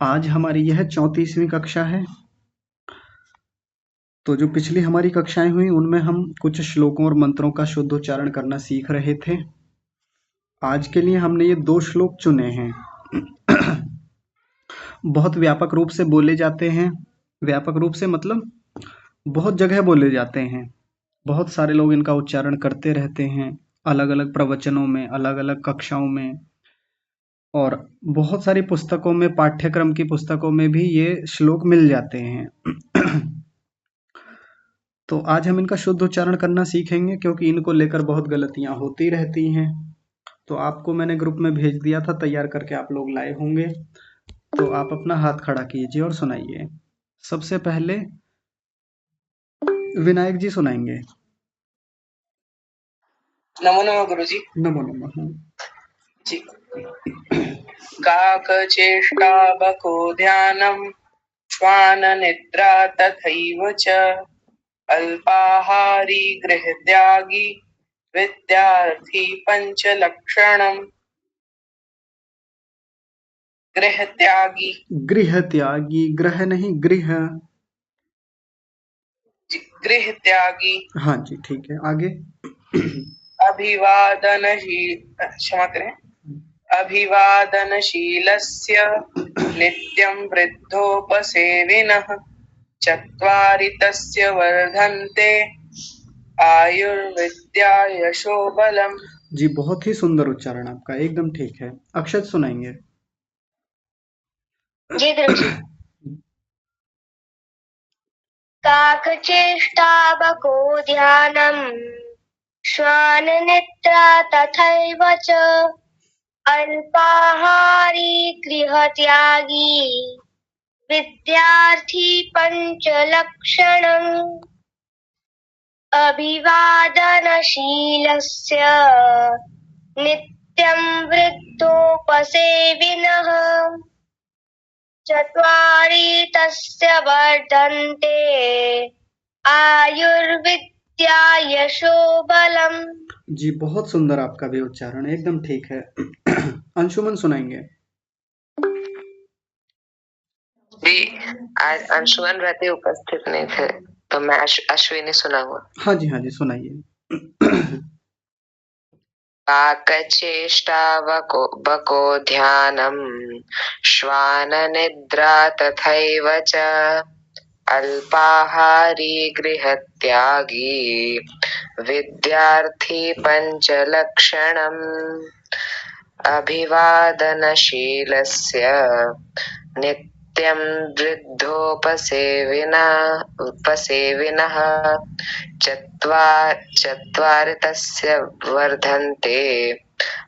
आज हमारी यह 34वीं कक्षा है। तो जो पिछली हमारी कक्षाएं हुई उनमें हम कुछ श्लोकों और मंत्रों का शुद्ध उच्चारण करना सीख रहे थे। आज के लिए हमने ये 2 श्लोक चुने हैं। बहुत व्यापक रूप से बोले जाते हैं। व्यापक रूप से मतलब बहुत जगह बोले जाते हैं। बहुत सारे लोग इनका उच्चारण करते रहते हैं, अलग-अलग प्रवचनों में, अलग-अलग कक्षाओं में और बहुत सारी पुस्तकों में, पाठ्यक्रम की पुस्तकों में भी ये श्लोक मिल जाते हैं। तो आज हम इनका शुद्ध उच्चारण करना सीखेंगे क्योंकि इनको लेकर बहुत गलतियां होती रहती हैं। तो आपको मैंने ग्रुप में भेज दिया था, तैयार करके आप लोग लाए होंगे। तो आप अपना हाथ खड़ा कीजिए और सुनाइए। सबसे पहले विनायक जी सुनाएंगे। नमो नमः गुरुजी। नमो नमः जी। काकचेष्टा बको ध्यानम श्वान निद्रा तथैव च अल्पाहारी गृहत्यागी विद्यार्थी पंचलक्षणम। गृहत्यागी गृहत्यागी, ग्रह नहीं गृह। गृहत्यागी। हाँ जी ठीक है, आगे। क्षमा करें। अभिवादनशीलस्य नित्यं वृद्धोपसेविनः चत्वारि तस्य वर्धन्ते आयुर्विद्या यशो बलम। जी बहुत ही सुंदर उच्चारण आपका, एकदम ठीक है। अक्षत सुनाएंगे। जी गुरुजी। काकचेष्टा बको ध्यानम् श्वान निद्रा तथैव च अल्पाहारी गृहत्यागी विद्यार्थी पंचलक्षणम्। अभिवादनशीलस्य नित्यं वृद्धोपसेविनः चत्वारि तस्य वर्धन्ते आयुर्विद्या यशो बलम। जी बहुत सुंदर आपका भी उच्चारण, एकदम ठीक है। अंशुमन सुनाएंगे। जी आज अंशुमन रहते उपस्थित नहीं थे तो मैं अश्विनी सुनाऊंगा। हाँ जी सुनाइए। काकचेष्टा बको ध्यानम् श्वान निद्रा तथैव च अल्पाहारी गृहत्यागी विद्यार्थी पंचलक्षणम्। अभिवादनशीलस्य नित्यं वृद्धोपसेविनः चत्वारि तस्य वर्धन्ते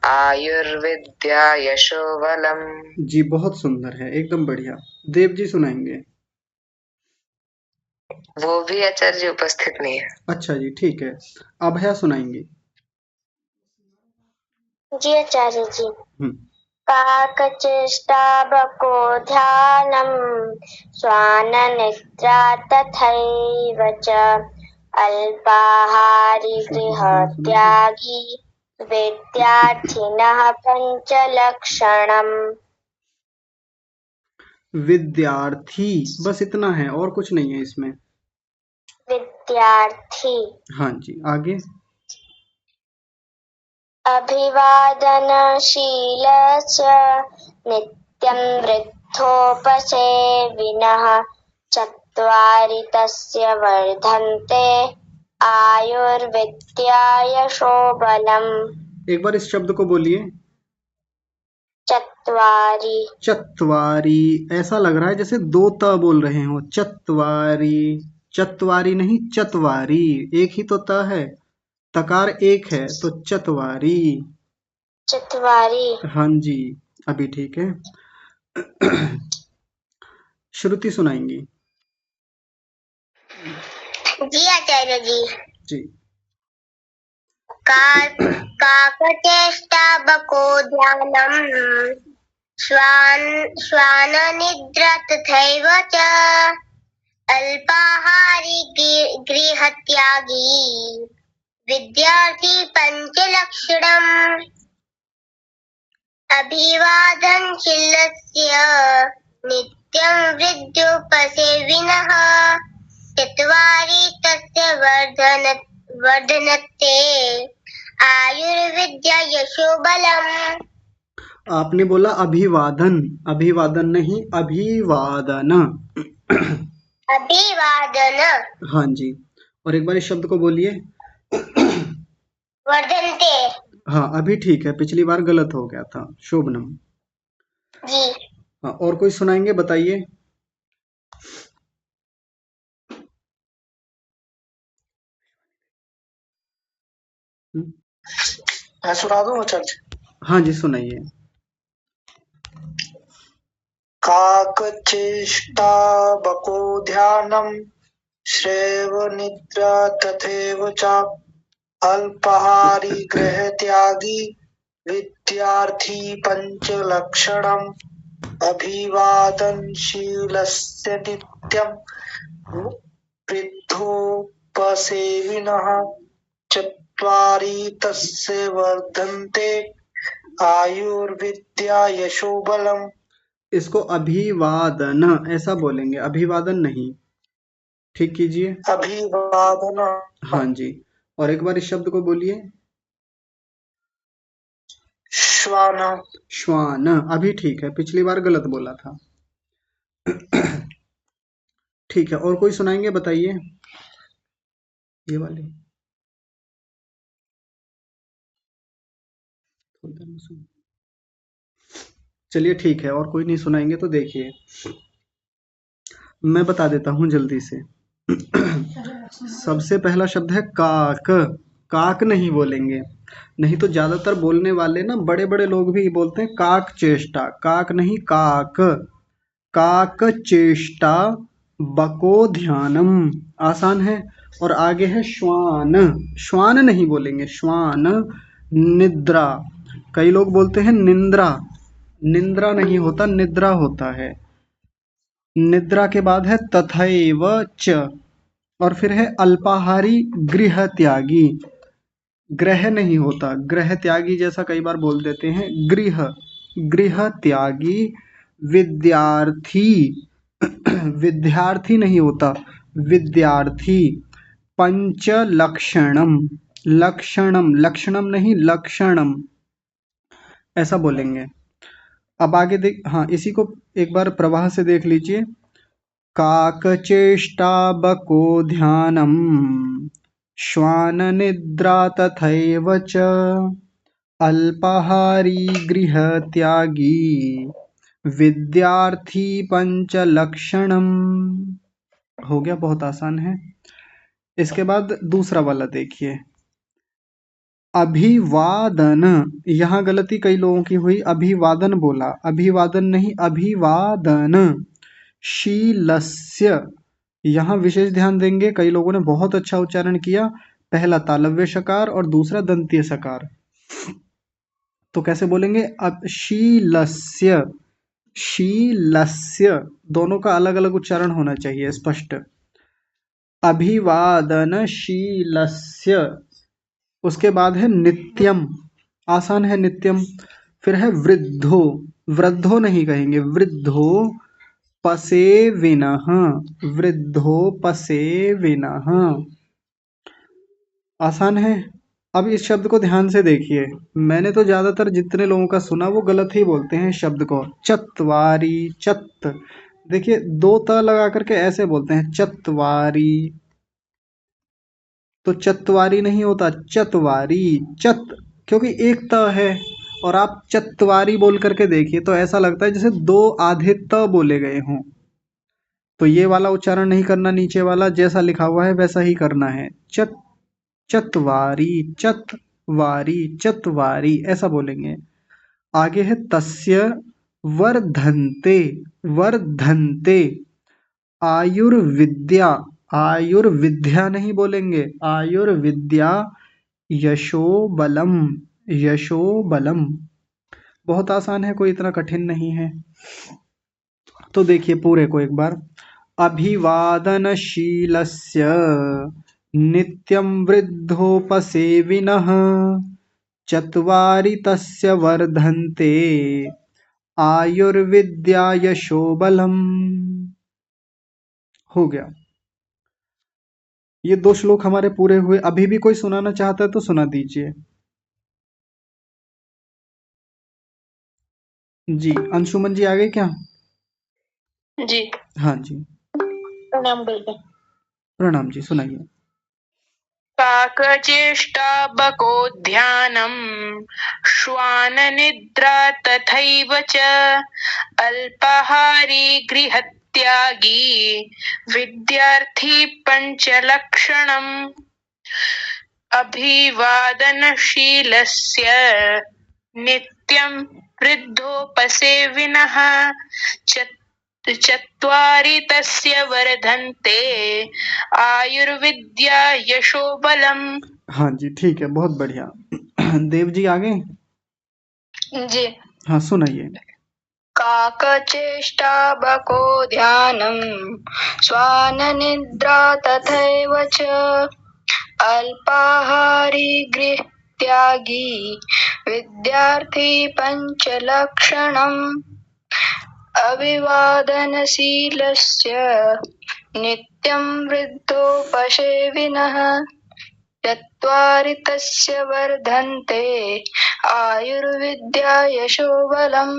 आयुर्विद्या यशो बलम। जी बहुत सुंदर है, एकदम बढ़िया। देव जी सुनाएंगे। वो भी आचार्य जी उपस्थित नहीं है। अच्छा जी ठीक है। अभया सुनाएंगे। जी आचार्य जी। काकचेष्टा बको ध्यानम् श्वान निद्रा तथैव च अल्पाहारी गृहत्यागी विद्यार्थिनः पंचलक्षणम्। विद्यार्थी, बस इतना है और कुछ नहीं है इसमें। विद्यार्थी। हाँ जी आगे। अभिवादनशीलस्य नित्यं वृद्धोपसेविनः चत्वारि तस्य वर्धन्ते आयुर्विद्या यशो बलम्। एक बार इस शब्द को बोलिए। चत्वारि। चत्वारी, ऐसा लग रहा है जैसे 2 त बोल रहे हो। चत्वारी, चत्वारी नहीं चतवारी, एक ही तो त है, तकार एक है तो चतवारी। चत्वारि। हाँ जी अभी ठीक है। श्रुति सुनाएंगी। जी आचार्य जी। काकचेष्टा बको ध्यानम् श्वान निद्रा तथैव च अल्पाहारी गृहत्यागी विद्यार्थी पंचलक्षणम्। अभिवादनशीलस्य नित्यं वृद्धोपसेविनः चत्वारि तस्य वर्धनते आयुर्विद्या यशो बलम्। आपने बोला अभिवादन, अभिवादन नहीं अभिवादन। अभिवादन। हाँ जी, और एक बार इस शब्द को बोलिए। वर्धनते। हाँ अभी ठीक है, पिछली बार गलत हो गया था। शोभनम जी। हाँ, और कोई सुनाएंगे, बताइए। मैं सुना दूं आचार्य जी? हाँ जी सुनाइए। काकचेष्टा बको ध्यानम श्रेव निद्रा तथैव च अल्पाहारी गृह त्यागी विद्यार्थी पंचलक्षणम अभिवादनशीलस्य नित्यं वृद्धोपसेविनः चत्वारि तस्य वर्धन्ते आयुर्विद्या यशो बलम्। इसको अभिवादन ऐसा बोलेंगे, अभिवादन नहीं। ठीक कीजिए। अभिवादन। हाँ जी, और एक बार इस शब्द को बोलिए। श्वान। श्वान अभी ठीक है, पिछली बार गलत बोला था। ठीक है, और कोई सुनाएंगे, बताइए। ये वाली चलिए ठीक है, और कोई नहीं सुनाएंगे तो देखिए मैं बता देता हूँ जल्दी से। सबसे पहला शब्द है काक। काक नहीं बोलेंगे, नहीं तो ज्यादातर बोलने वाले ना बड़े बड़े लोग भी बोलते हैं काक चेष्टा। काक नहीं, काक। काक चेष्टा बको ध्यानम, आसान है। और आगे है श्वान। श्वान नहीं बोलेंगे, श्वान। निद्रा, कई लोग बोलते हैं निंद्रा। निंद्रा नहीं होता, निद्रा होता है। निद्रा के बाद है तथैव च, और फिर है अल्पाहारी गृह त्यागी। ग्रह नहीं होता, ग्रह त्यागी जैसा कई बार बोल देते हैं। गृह, गृह त्यागी विद्यार्थी। विद्यार्थी नहीं होता, विद्यार्थी। पंच लक्षणम, लक्षणम, लक्षणम नहीं लक्षणम ऐसा बोलेंगे। अब आगे देख, हाँ इसी को एक बार प्रवाह से देख लीजिए। काकचेष्टा बको ध्यानम श्वान निद्रा तथैव च अल्पाहारी गृह त्यागी विद्यार्थी पंचलक्षणम। हो गया, बहुत आसान है। इसके बाद दूसरा वाला देखिए, अभिवादन। यहाँ गलती कई लोगों की हुई, अभिवादन बोला, अभिवादन नहीं अभिवादन। शीलस्य, यहाँ विशेष ध्यान देंगे, कई लोगों ने बहुत अच्छा उच्चारण किया। पहला तालव्य सकार और दूसरा दंतीय सकार। तो कैसे बोलेंगे, अब शीलस्य, शीलस्य दोनों का अलग अलग उच्चारण होना चाहिए, स्पष्ट। अभिवादनशीलस्य, उसके बाद है नित्यम, आसान है नित्यम। फिर है वृद्धो, वृद्धो नहीं कहेंगे, वृद्धो पसेविनः, वृद्धो पसेविनः, आसान है। अब इस शब्द को ध्यान से देखिए, मैंने तो ज्यादातर जितने लोगों का सुना वो गलत ही बोलते हैं शब्द को। चत्वारी, चत, देखिए दो त लगा करके ऐसे बोलते हैं चत्वारी, तो चत्वारी नहीं होता, चतवारी। चत, क्योंकि एक त है, और आप चत्वारी बोल करके देखिए तो ऐसा लगता है जैसे दो आधे त बोले गए हों। तो ये वाला उच्चारण नहीं करना, नीचे वाला जैसा लिखा हुआ है वैसा ही करना है। चत, चत्वारी, चत्वारी, चत्वारी ऐसा बोलेंगे। आगे है तस्य वर्धन्ते, वर्धन्ते आयुर्विद्या, आयुर्विद्या नहीं बोलेंगे, आयुर्विद्या यशो बलम, यशो बलम। बहुत आसान है, कोई इतना कठिन नहीं है। तो देखिए पूरे को एक बार। अभिवादनशीलस्य नित्यं वृद्धोपसेविनः चत्वारि तस्य वर्धन्ते आयुर्विद्या यशोबलम। हो गया। ये 2 श्लोक हमारे पूरे हुए। अभी भी कोई सुनाना चाहता है तो सुना दीजिए। जी, अंशुमन जी आ गए क्या? जी हाँ जी, प्रणाम बेटा। प्रणाम जी, सुनाइए। काकचेष्टा बकोध्यानम् श्वाननिद्रा तथैव च अल्पाहारी गृहत्यागी विद्यार्थी पञ्चलक्षणम् अभिवादनशीलस्य नित्यं वृद्धोपसेविनः चत्वारि तस्य वर्धन्ते आयुर्विद्या यशोबलम्। हाँ जी, ठीक है, बहुत बढ़िया। देव जी आ गए? जी। हाँ, सुनाइए। काकचेष्टा बको ध्यानम् स्वाननिद्रा तथैव च अल्पाहारी गृहत्यागी विद्यार्थी पञ्चलक्षणम् अभिवादनशीलस्य नित्यं वृद्धोपसेविनः चत्वारि तस्य वर्धन्ते आयुर्विद्या यशोबलम्।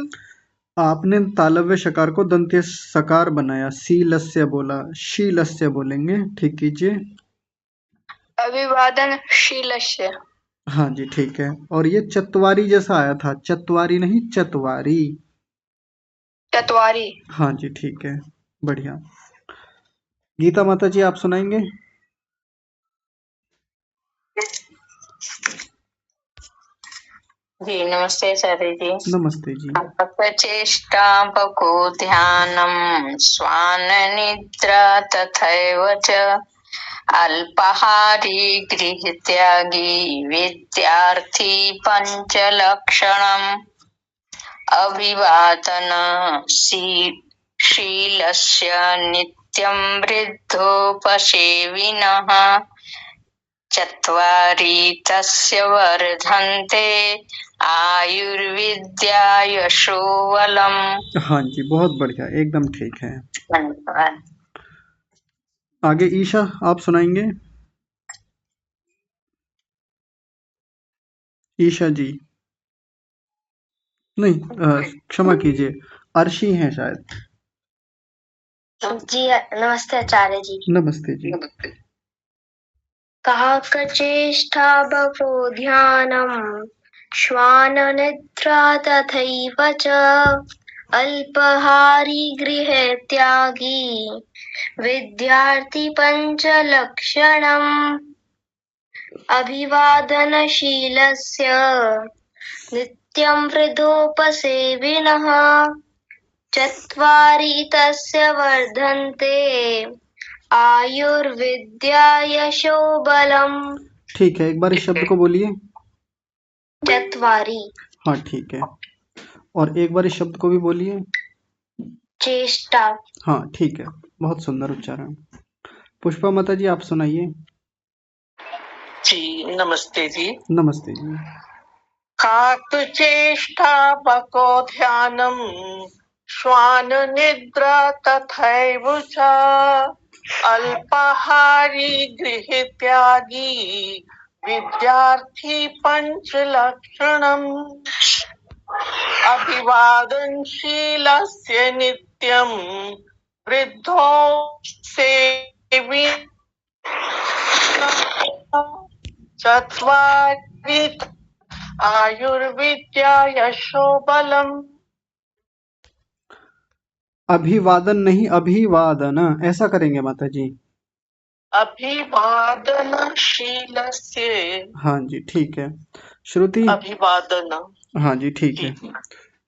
आपने तालव्य शकार को दंत्य सकार बनाया, शीलस्य बोला, शीलस्य बोलेंगे, ठीक कीजिए। अभिवादनशीलस्य। हाँ जी, ठीक है। और ये चत्वारी जैसा आया था, चत्वारी नहीं, चतवारी। चत्वारी। हाँ जी, ठीक है, बढ़िया। गीता माता जी आप सुनाएंगे? जी नमस्ते आचार्य जी। नमस्ते जी। चेष्टा बको ध्यानम स्वाननिद्रा तथैव च अल्पाहारी गृहत्यागी विद्यार्थी पञ्चलक्षणम् अभिवादनशीलस्य नित्यं वृद्धोपसेविनः चत्वारि तस्य वर्धन्ते आयुर्विद्या यशोबलम्। हाँ जी, बहुत बढ़िया, एकदम ठीक है। धन्यवाद। आगे ईशा आप सुनाएंगे? ईशा जी नहीं, क्षमा कीजिए, अर्शी हैं शायद। जी नमस्ते आचार्य जी। नमस्ते जी। काकचेष्टा बको ध्यानम् श्वाननिद्रा तथैव च अल्पाहारी गृहत्यागी विद्यार्थी पञ्चलक्षणम् अभिवादनशीलस्य नित्यं वृद्धोपसेविनः चत्वारि तस्य वर्धन्ते आयुर्विद्या यशोबलम्। ठीक है, एक बार इस शब्द को बोलिए। चत्वारि। हाँ, ठीक है। और एक बार इस शब्द को भी बोलिए। चेष्टा। हाँ, ठीक है, बहुत सुंदर उच्चारण। पुष्पा माता जी आप सुनाइए। जी नमस्ते जी। नमस्ते जी। काकचेष्टा बको ध्यानम् श्वाननिद्रा तथैव च अल्पाहारी गृहत्यागी विद्यार्थी पञ्चलक्षणम् अभिवादनशीलस्य नित्यं वृद्धोपसेविनः चत्वारि आयुर्विद्या यशोबलम्। अभिवादन नहीं, अभिवादन ऐसा करेंगे माता जी। अभिवादनशीलस्य। हाँ जी, ठीक है। श्रुति। अभिवादन। हाँ जी, ठीक है।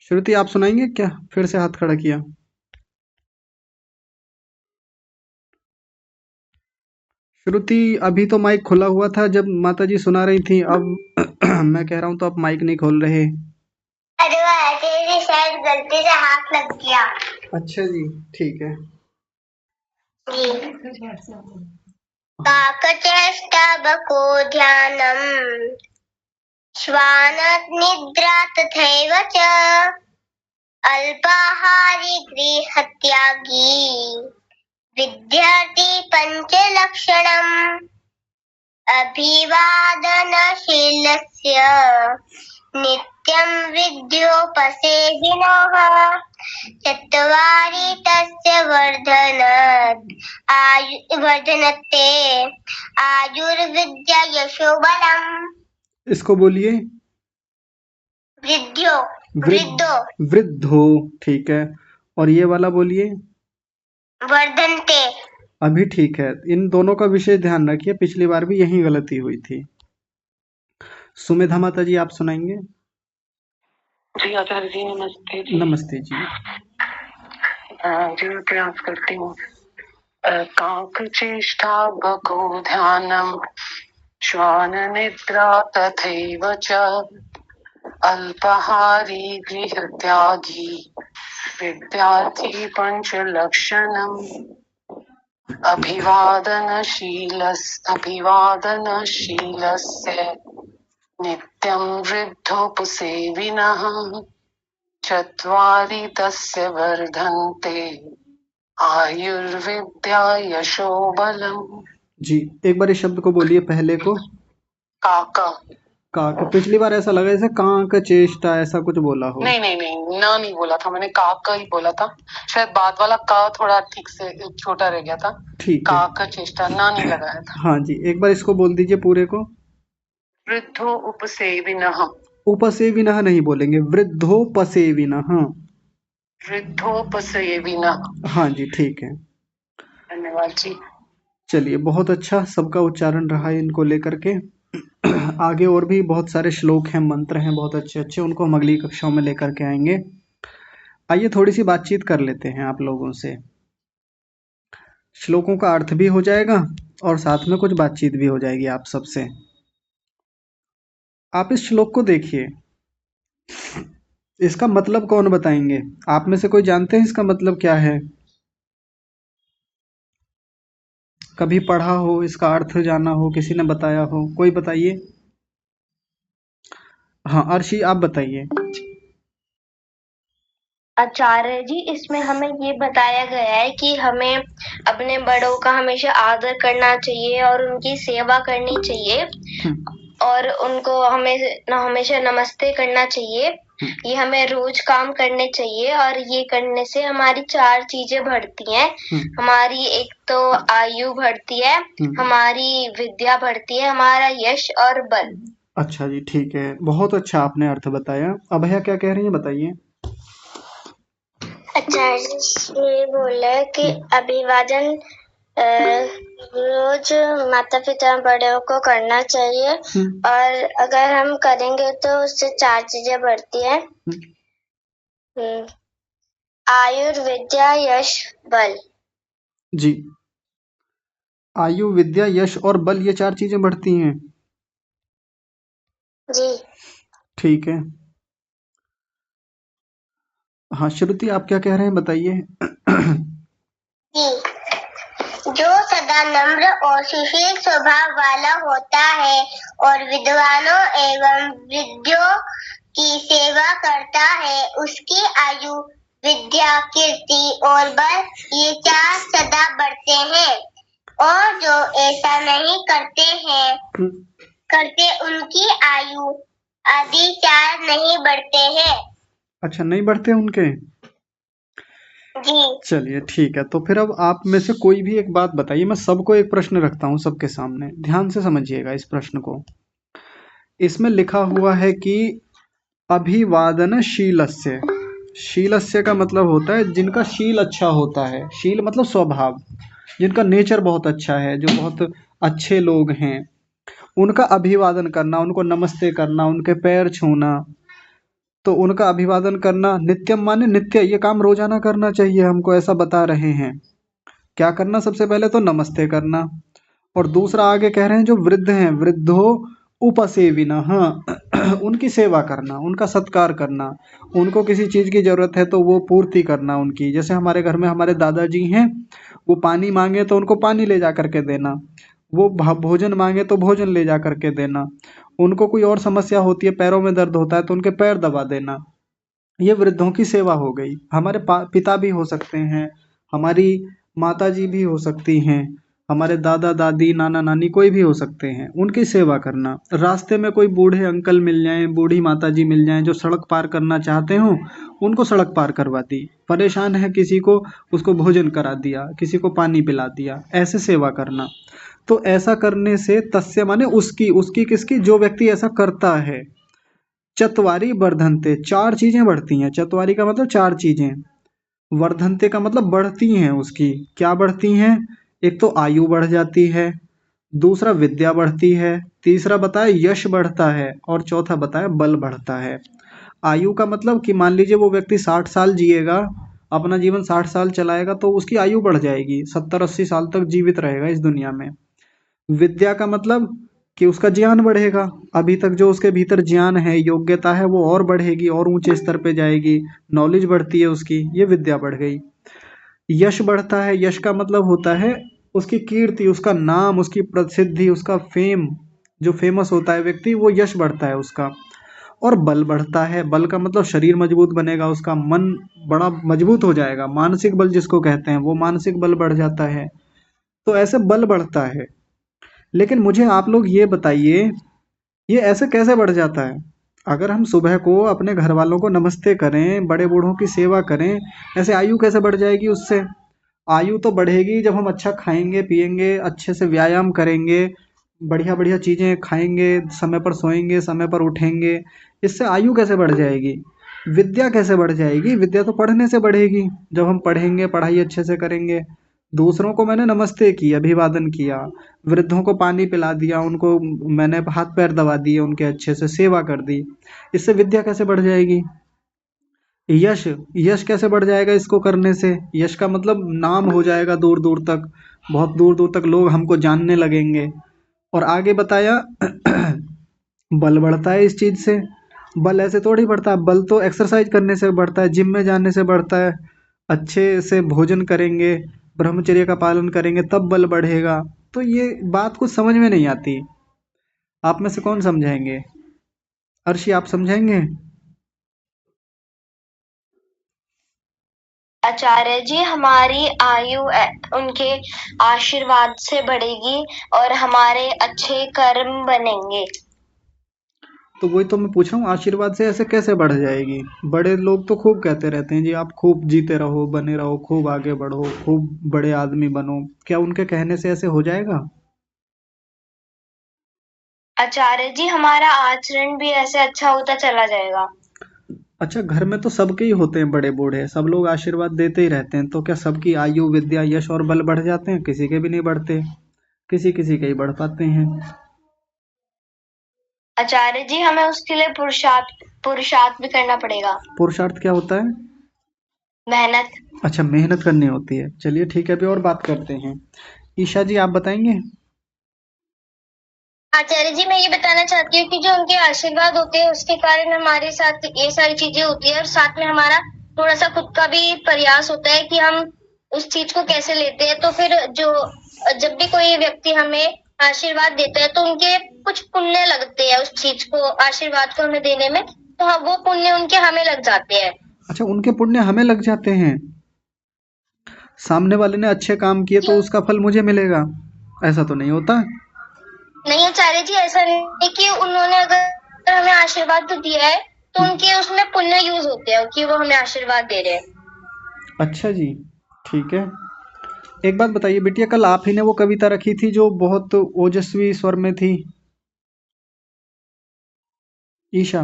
श्रुति आप सुनाएंगे क्या? फिर से हाथ खड़ा किया। श्रुति अभी तो माइक खुला हुआ था जब माता जी सुना रही थी, अब मैं कह रहा हूँ तो आप माइक नहीं खोल रहे। अरे वो ऐसे ही शायद गलती से हाथ लग गया। अच्छा जी, ठीक है। काकचेष्टा बको ध्यानम् श्वाननिद्रा तथैव च अल्पाहारी गृहत्यागी विद्यार्थी पंचलक्षणम् अभिवादनशीलस्य नित्यं विद्योपसेविनः चत्वारि तस्य वर्धनते आयुर्विद्या यशोबलम्। इसको बोलिए। वृद्धो वृद्धो, ठीक है। और ये वाला बोलिए। वर्धनते। अभी ठीक है। इन दोनों का विशेष ध्यान रखिए, पिछली बार भी यही गलती हुई थी। सुमेधा माता जी, आप सुनाएंगे। जी आचार्य जी नमस्ते जी। नमस्ते जी। जी मैं प्रयास करती हूँ। काक चेष्टा बको ध्यानम श्वान निद्रा तथैव च अल्पाहारी गृहत्यागी विद्यार्थी पंचलक्षणम् अभिवादनशीलस्य नित्यं वृद्धोपसेविनः चत्वारि तस्य वर्धन्ते आयुर्विद्या यशोबलम्। जी, एक बार इस शब्द को बोलिए, पहले को। काका। काक। पिछली बार ऐसा लगा जैसे कांक चेष्टा ऐसा कुछ बोला हो। नहीं ना नहीं बोला था मैंने, काका ही बोला था। शायद बाद वाला का थोड़ा ठीक से छोटा रह गया था। ठीक है। काका चेष्टा ना नहीं लगाया था। हाँ जी, एक बार इसको बोल दीजिए पूरे को। वृद्धो उपसेविनः। उपसेविनः नहीं बोलेंगे, वृद्धोपसेविनः। वृद्धोपसेविनः। हाँ जी, ठीक है। धन्यवाद जी। चलिए, बहुत अच्छा सबका उच्चारण रहा है इनको लेकर के। आगे और भी बहुत सारे श्लोक हैं, मंत्र हैं बहुत अच्छे अच्छे, उनको हम अगली कक्षाओं में लेकर के आएंगे। आइए थोड़ी सी बातचीत कर लेते हैं आप लोगों से। श्लोकों का अर्थ भी हो जाएगा और साथ में कुछ बातचीत भी हो जाएगी आप सबसे। आप इस श्लोक को देखिए, इसका मतलब कौन बताएंगे? आप में से कोई जानते हैं इसका मतलब क्या है? कभी पढ़ा हो, इसका अर्थ जाना हो, किसी ने बताया हो, कोई बताइए। हाँ अर्शी, आप बताइए। आचार्य जी, इसमें हमें ये बताया गया है कि हमें अपने बड़ों का हमेशा आदर करना चाहिए और उनकी सेवा करनी चाहिए और उनको हमेशा नमस्ते करना चाहिए। ये हमें रोज काम करने चाहिए और ये करने से हमारी 4 चीजें बढ़ती हैं। हमारी एक तो आयु बढ़ती है, हमारी विद्या बढ़ती है, हमारा यश और बल। अच्छा जी, ठीक है, बहुत अच्छा आपने अर्थ बताया। अब भैया क्या कह रही हैं, बताइए। आचार्य जी बोले कि अभिवादन रोज माता पिता बड़ों को करना चाहिए और अगर हम करेंगे तो उससे 4 चीजें बढ़ती हैं। आयुर्विद्या यश बल। जी, आयु विद्या यश और बल, ये 4 चीजें बढ़ती हैं। जी ठीक है। हाँ श्रुति, आप क्या कह रहे हैं, बताइए। जी, जो सदा नम्र और सुशील स्वभाव वाला होता है और विद्वानों एवं वृद्धों की सेवा करता है, उसकी आयु विद्या कीर्ति और बल ये 4 सदा बढ़ते हैं और जो ऐसा नहीं करते उनकी आयु आदि 4 नहीं बढ़ते हैं। अच्छा, नहीं बढ़ते उनके। जी चलिए ठीक है, तो फिर अब आप में से कोई भी एक बात बताइए। मैं सबको एक प्रश्न रखता हूँ सबके सामने, ध्यान से समझिएगा इस प्रश्न को। इसमें लिखा हुआ है कि अभिवादनशीलस्य। शीलस्य का मतलब होता है जिनका शील अच्छा होता है। शील मतलब स्वभाव, जिनका नेचर बहुत अच्छा है, जो बहुत अच्छे लोग हैं, उनका अभिवादन करना, उनको नमस्ते करना, उनके पैर छूना, तो उनका अभिवादन करना। नित्यम माने नित्य, ये काम रोजाना करना चाहिए हमको, ऐसा बता रहे हैं। क्या करना? सबसे पहले तो नमस्ते करना, और दूसरा आगे कह रहे हैं जो वृद्ध हैं, वृद्धो उपसेविनः, उनकी सेवा करना, उनका सत्कार करना, उनको किसी चीज़ की ज़रूरत है तो वो पूर्ति करना उनकी। जैसे हमारे घर में हमारे दादाजी हैं, वो पानी मांगे तो उनको पानी ले जा करके देना, वो भोजन मांगे तो भोजन ले जा करके देना, उनको कोई और समस्या होती है, पैरों में दर्द होता है तो उनके पैर दबा देना। ये वृद्धों की सेवा हो गई। हमारे पिता भी हो सकते हैं, हमारी माता जी भी हो सकती हैं, हमारे दादा दादी नाना नानी कोई भी हो सकते हैं, उनकी सेवा करना। रास्ते में कोई बूढ़े अंकल मिल जाएं, बूढ़ी माता जी मिल जाएं जो सड़क पार करना चाहते हो, उनको सड़क पार करवा दी। परेशान है किसी को, उसको भोजन करा दिया, किसी को पानी पिला दिया, ऐसे सेवा करना। तो ऐसा करने से तस्य माने उसकी, उसकी किसकी, जो व्यक्ति ऐसा करता है। चत्वारी वर्धन्ते, चार चीजें बढ़ती हैं। चत्वारी का मतलब चार चीजें, वर्धन्ते का मतलब बढ़ती हैं उसकी। क्या बढ़ती हैं? एक तो आयु बढ़ जाती है, दूसरा विद्या बढ़ती है, तीसरा बताया यश बढ़ता है, और चौथा बताया बल बढ़ता है। आयु का मतलब कि मान लीजिए वो व्यक्ति 60 साल जिएगा, अपना जीवन 60 साल चलाएगा, तो उसकी आयु बढ़ जाएगी, 70-80 साल तक जीवित रहेगा इस दुनिया में। विद्या का मतलब कि उसका ज्ञान बढ़ेगा, अभी तक जो उसके भीतर ज्ञान है, योग्यता है, वो और बढ़ेगी, और ऊंचे स्तर पे जाएगी, नॉलेज बढ़ती है उसकी, ये विद्या बढ़ गई। यश बढ़ता है, यश का मतलब होता है उसकी कीर्ति, उसका नाम, उसकी प्रसिद्धि, उसका फेम, जो फेमस होता है व्यक्ति, वो यश बढ़ता है उसका। और बल बढ़ता है, बल का मतलब शरीर मजबूत बनेगा, उसका मन बड़ा मजबूत हो जाएगा, मानसिक बल जिसको कहते हैं, वो मानसिक बल बढ़ जाता है। तो ऐसे बल बढ़ता है। लेकिन मुझे आप लोग ये बताइए, ये ऐसे कैसे बढ़ जाता है? अगर हम सुबह को अपने घर वालों को नमस्ते करें, बड़े बूढ़ों की सेवा करें, ऐसे आयु कैसे बढ़ जाएगी उससे? आयु तो बढ़ेगी जब हम अच्छा खाएंगे पिएंगे, अच्छे से व्यायाम करेंगे, बढ़िया बढ़िया चीजें खाएंगे, समय पर सोएंगे, समय पर उठेंगे। इससे आयु कैसे बढ़ जाएगी? विद्या कैसे बढ़ जाएगी? विद्या तो पढ़ने से बढ़ेगी, जब हम पढ़ेंगे, पढ़ाई अच्छे से करेंगे। दूसरों को मैंने नमस्ते की, अभिवादन किया, वृद्धों को पानी पिला दिया, उनको मैंने हाथ पैर दबा दिए, उनके अच्छे से सेवा कर दी, इससे विद्या कैसे बढ़ जाएगी? यश, यश कैसे बढ़ जाएगा इसको करने से? यश का मतलब नाम हो जाएगा दूर दूर तक, बहुत दूर दूर तक लोग हमको जानने लगेंगे। और आगे बताया बल बढ़ता है इस चीज से। बल ऐसे थोड़ी बढ़ता है, बल तो एक्सरसाइज करने से बढ़ता है, जिम में जाने से बढ़ता है, अच्छे से भोजन करेंगे, ब्रह्मचर्य का पालन करेंगे, तब बल बढ़ेगा। तो ये बात कुछ समझ में नहीं आती। आप में से कौन समझाएंगे? अर्शी, आप समझाएंगे? आचार्य जी, हमारी आयु उनके आशीर्वाद से बढ़ेगी और हमारे अच्छे कर्म बनेंगे। तो वही तो मैं पूछ रहा हूँ, आशीर्वाद से ऐसे कैसे बढ़ जाएगी? बड़े लोग तो खूब कहते रहते हैं जी, आप खूब जीते रहो, बने रहो, खूब आगे बढ़ो, खूब बड़े आदमी बनो। क्या उनके कहने से ऐसे हो जाएगा? आचार्य जी, हमारा आचरण भी ऐसे अच्छा होता चला जाएगा। अच्छा, घर में तो सबके ही होते हैं बड़े बूढ़े, सब लोग आशीर्वाद देते ही रहते हैं, तो क्या सबकी आयु विद्या यश और बल बढ़ जाते हैं? किसी के भी नहीं बढ़ते, किसी किसी के ही बढ़ पाते हैं। आचार्य जी, हमें उसके लिए पुरुषार्थ भी करना पड़ेगा। पुरुषार्थ क्या होता है? मेहनत। अच्छा, मेहनत करनी होती है। चलिए ठीक है, अभी और बात करते हैं। ईशा जी, आप बताएंगे? आचार्य जी, मैं ये बताना चाहती हूँ कि जो उनके आशीर्वाद होते हैं उसके कारण हमारे साथ ये सारी चीजें होती है, और साथ में हमारा थोड़ा सा खुद का भी प्रयास होता है कि हम उस चीज को कैसे लेते हैं। तो फिर जब भी कोई व्यक्ति हमें आशीर्वाद देता है तो उनके कुछ पुण्य लगते हैं उस चीज को, आशीर्वाद को हमें देने में, तो हाँ, वो पुण्य उनके हमें लग जाते हैं। अच्छा, उनके पुण्य हमें लग जाते हैं? सामने वाले ने अच्छे काम किए तो उसका फल मुझे मिलेगा? ऐसा तो नहीं होता। नहीं आचार्य जी, ऐसा नहीं कि उन्होंने अगर हमें आशीर्वाद तो दिया है तो उनके उसमें पुण्य यूज होते हैं कि वो हमें आशीर्वाद दे रहे हैं। अच्छा जी, ठीक है। एक बात बताइए बिटिया, कल आप ही ने वो कविता रखी थी जो बहुत ओजस्वी स्वर में थी? ईशा,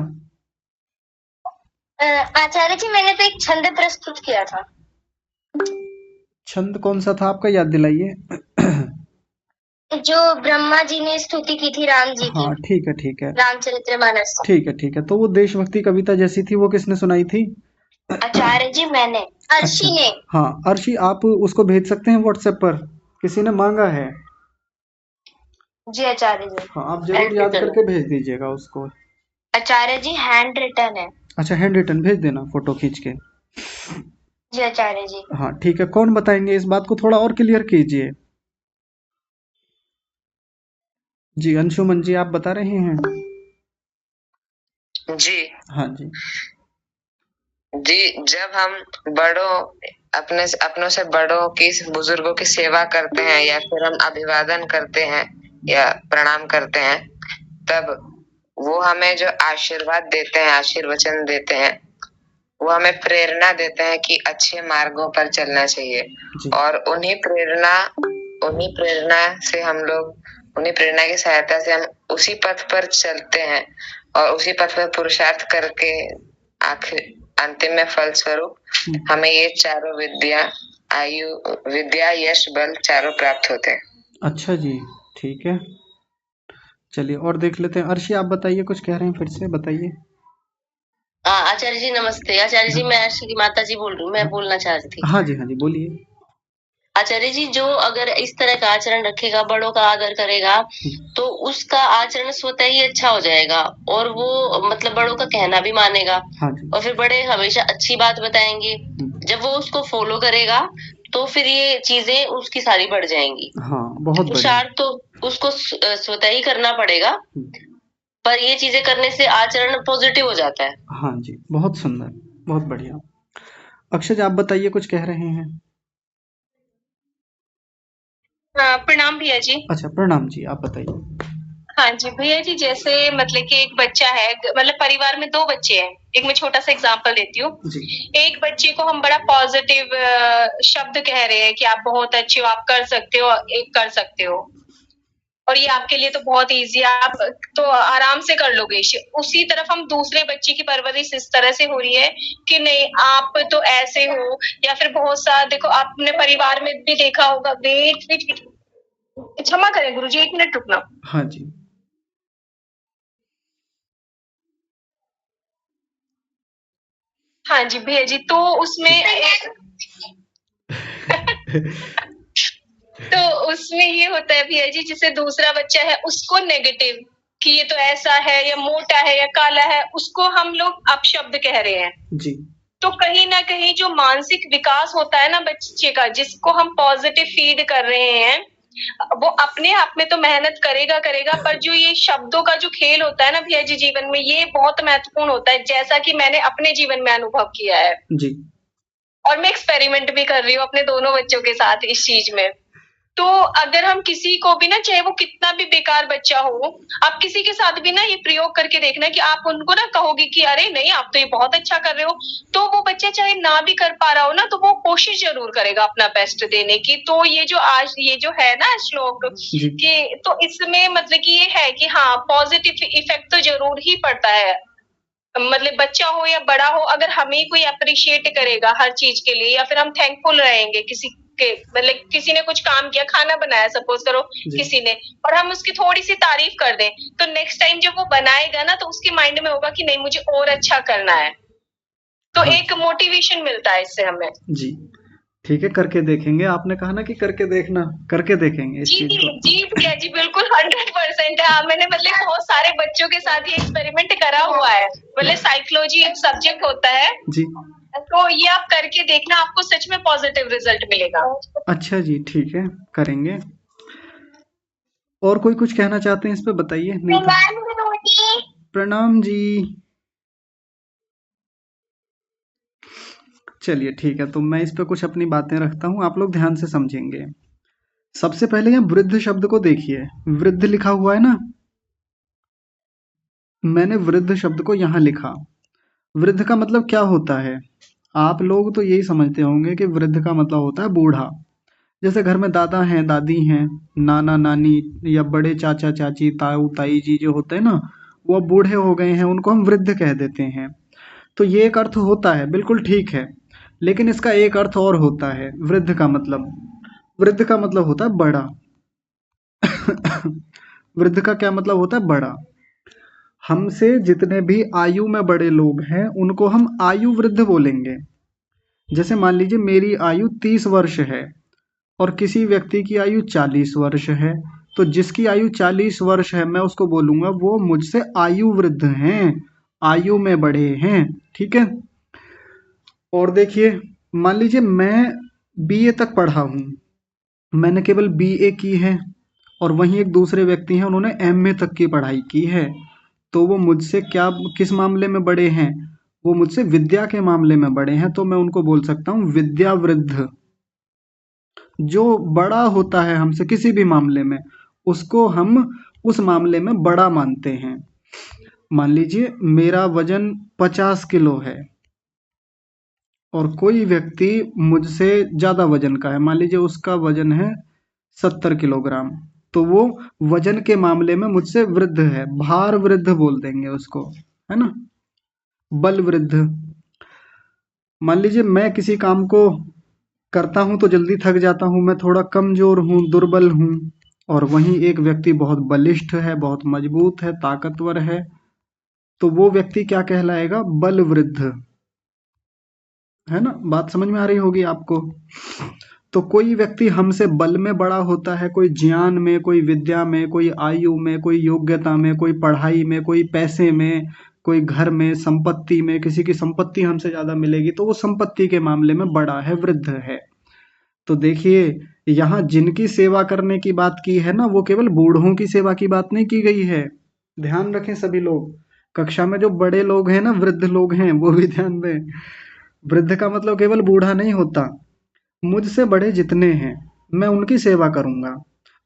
आचार्य जी, मैंने तो एक छंद प्रस्तुत किया था। छंद कौन सा था आपका, याद दिलाइए। जो ब्रह्मा जी ने स्तुति की थी राम जी की, हाँ ठीक है, ठीक है, रामचरितमानस। ठीक है, ठीक है। तो वो देशभक्ति कविता जैसी थी, वो किसने सुनाई थी? आचार्य जी, मैंने, अच्छा, अर्शी ने। हाँ अर्शी, आप उसको भेज सकते हैं व्हाट्सएप पर, किसी ने मांगा है। जी आचार्य जी। हाँ, आप जरूर याद करके भेज दीजिएगा उसको। आचार्य जी, हैंड रिटन है। अच्छा, हैंड रिटन भेज देना, फोटो खींच के। जी आचार्य जी। हाँ ठीक है, कौन बताएंगे इस बात को थोड़ा और क्लियर कीजिए। जी अंशुमन जी, आप बता रहे हैं? जी, हाँ जी। जी, जब हम अपनों से बड़ों की, बुजुर्गों की सेवा करते हैं या फिर हम अभिवादन करते हैं या प्रणाम करते हैं, तब वो हमें जो आशीर्वाद देते हैं, आशीर्वचन देते हैं, वो हमें प्रेरणा देते हैं कि अच्छे मार्गों पर चलना चाहिए। जी और उन्हीं प्रेरणा की सहायता से हम उसी पथ पर चलते हैं और उसी पथ पर पुरुषार्थ करके आखिर अंतिम में फल स्वरूप हमें ये चारों विद्या, यश, बल चारों प्राप्त होते हैं। अच्छा जी, ठीक है। चलिए और देख लेते हैं। अर्शी, आप बताइए, कुछ कह रहे हैं, फिर से बताइए। आचार्य जी नमस्ते। आचार्य जी, मैं अर्शी की माता जी बोल रही हूँ। मैं बोलना चाह रही थी। हाँ जी बोलिए। आचार्य जी, जो अगर इस तरह का आचरण रखेगा, बड़ों का आदर करेगा, तो उसका आचरण स्वतः ही अच्छा हो जाएगा और वो मतलब बड़ों का कहना भी मानेगा। हाँ जी। और फिर बड़े हमेशा अच्छी बात बताएंगे। जब वो उसको फॉलो करेगा तो फिर ये चीजें उसकी सारी बढ़ जाएंगी। हाँ, बहुत बढ़िया। पुरुषार्थ तो उसको स्वतः ही करना पड़ेगा, पर ये चीजें करने से आचरण पॉजिटिव हो जाता है। हाँ जी, बहुत सुंदर, बहुत बढ़िया। अक्षय, आप बताइए, कुछ कह रहे हैं। प्रणाम भैया जी। अच्छा, प्रणाम जी, आप बताइए। हाँ जी भैया जी, जैसे मतलब कि एक बच्चा है, मतलब परिवार में 2 बच्चे हैं। एक मैं छोटा सा एग्जांपल देती हूँ। जी एक बच्चे को हम बड़ा पॉजिटिव शब्द कह रहे हैं कि आप बहुत अच्छे हो, आप कर सकते हो, एक कर सकते हो और ये आपके लिए तो बहुत इजी है, आप तो आराम से कर लोगे। उसी तरफ हम दूसरे बच्चे की परवरिश इस तरह से हो रही है कि नहीं आप तो ऐसे हो, या फिर बहुत सा देखो आपने परिवार में भी देखा होगा। वेट, क्षमा करें गुरुजी, 1 मिनट रुकना। हाँ जी। हाँ जी भैया जी, तो उसमें तो उसमें ये होता है भैया जी, जिसे दूसरा बच्चा है उसको नेगेटिव कि ये तो ऐसा है या मोटा है या काला है, उसको हम लोग अपशब्द कह रहे हैं। जी तो कहीं ना कहीं जो मानसिक विकास होता है ना बच्चे का, जिसको हम पॉजिटिव फीड कर रहे हैं, वो अपने आप में तो मेहनत करेगा, पर जो ये शब्दों का जो खेल होता है ना भैया जी जीवन में, ये बहुत महत्वपूर्ण होता है, जैसा कि मैंने अपने जीवन में अनुभव किया है। जी और मैं एक्सपेरिमेंट भी कर रही हूँ अपने दोनों बच्चों के साथ इस चीज में। तो अगर हम किसी को भी ना, चाहे वो कितना भी बेकार बच्चा हो, आप किसी के साथ भी ना ये प्रयोग करके देखना कि आप उनको ना कहोगे कि अरे नहीं आप तो ये बहुत अच्छा कर रहे हो, तो वो बच्चा चाहे ना भी कर पा रहा हो ना, तो वो कोशिश जरूर करेगा अपना बेस्ट देने की। तो ये जो आज ये जो है ना श्लोक जी कि, तो इसमें मतलब कि ये है कि हाँ पॉजिटिव इफेक्ट तो जरूर ही पड़ता है। मतलब बच्चा हो या बड़ा हो, अगर हमें कोई अप्रिशिएट करेगा हर चीज के लिए, या फिर हम थैंकफुल रहेंगे किसी के, मतलब किसी ने कुछ काम किया, खाना बनाया सपोज करो किसी ने, और हम उसकी थोड़ी सी तारीफ कर दें, तो नेक्स्ट टाइम जब वो बनाएगा ना, तो उसके माइंड में होगा कि नहीं मुझे और अच्छा करना है। तो हाँ एक मोटिवेशन मिलता है इससे हमें। जी, ठीक है, करके देखेंगे। आपने कहा ना कि करके देखना, करके देखेंगे इस जी चीज को। जी भैया जी, बिल्कुल 100% है। मैंने मतलब बहुत सारे बच्चों के साथ ये एक्सपेरिमेंट करा हुआ है। मतलब साइकोलॉजी एक सब्जेक्ट होता है, जी तो ये आप करके देखना, आपको सच में पॉजिटिव रिजल्ट मिलेगा। अच्छा जी, ठीक है, करेंगे। और कोई कुछ कहना चाहते हैं इस पे, बताइए। नहीं तो प्रणाम जी। चलिए ठीक है, तो मैं इस पे कुछ अपनी बातें रखता हूँ, आप लोग ध्यान से समझेंगे। सबसे पहले यहाँ वृद्ध शब्द को देखिए, वृद्ध लिखा हुआ है ना, मैंने वृद्ध शब्द को यहाँ लिखा। वृद्ध का मतलब क्या होता है? आप लोग तो यही समझते होंगे कि वृद्ध का मतलब होता है बूढ़ा। जैसे घर में दादा हैं, दादी हैं, नाना नानी या बड़े चाचा चाची, ताऊ ताई जी जो होते हैं ना, वो अब बूढ़े हो गए हैं, उनको हम वृद्ध कह देते हैं। तो ये एक अर्थ होता है, बिल्कुल ठीक है। लेकिन इसका एक अर्थ और होता है, वृद्ध का मतलब होता है बड़ा। वृद्ध का क्या मतलब होता है? बड़ा। हमसे जितने भी आयु में बड़े लोग हैं उनको हम आयु वृद्ध बोलेंगे। जैसे मान लीजिए मेरी आयु 30 वर्ष है और किसी व्यक्ति की आयु 40 वर्ष है, तो जिसकी आयु 40 वर्ष है मैं उसको बोलूंगा वो मुझसे आयु वृद्ध हैं, आयु में बड़े हैं। ठीक है। और देखिए, मान लीजिए मैं बीए तक पढ़ा हूँ, मैंने केवल बीए की है, और वहीं एक दूसरे व्यक्ति हैं उन्होंने एमए तक की पढ़ाई की है, तो वो मुझसे क्या किस मामले में बड़े हैं? वो मुझसे विद्या के मामले में बड़े हैं, तो मैं उनको बोल सकता हूँ विद्यावृद्ध। जो बड़ा होता है हमसे किसी भी मामले में, उसको हम उस मामले में बड़ा मानते हैं। मान लीजिए मेरा वजन 50 किलो है और कोई व्यक्ति मुझसे ज़्यादा वजन का है, मान लीजिए उसका वजन है 70 किलोग्राम, तो वो वजन के मामले में मुझसे वृद्ध है, भार वृद्ध बोल देंगे उसको, है ना। बल वृद्ध, मान लीजिए मैं किसी काम को करता हूं तो जल्दी थक जाता हूं, मैं थोड़ा कमजोर हूं, दुर्बल हूं, और वहीं एक व्यक्ति बहुत बलिष्ठ है, बहुत मजबूत है, ताकतवर है, तो वो व्यक्ति क्या कहलाएगा? बल वृद्ध, है ना। बात समझ में आ रही होगी आपको। तो कोई व्यक्ति हमसे बल में बड़ा होता है, कोई ज्ञान में, कोई विद्या में, कोई आयु में, कोई योग्यता में, कोई पढ़ाई में, कोई पैसे में, कोई घर में, संपत्ति में, किसी की संपत्ति हमसे ज्यादा मिलेगी तो वो संपत्ति के मामले में बड़ा है, वृद्ध है। तो देखिए यहाँ जिनकी सेवा करने की बात की है ना, वो केवल बूढ़ों की सेवा की बात नहीं की गई है। ध्यान रखें सभी लोग, कक्षा में जो बड़े लोग हैं ना, वृद्ध लोग हैं, वो भी ध्यान दें। वृद्ध का मतलब केवल बूढ़ा नहीं होता, मुझसे बड़े जितने हैं मैं उनकी सेवा करूंगा।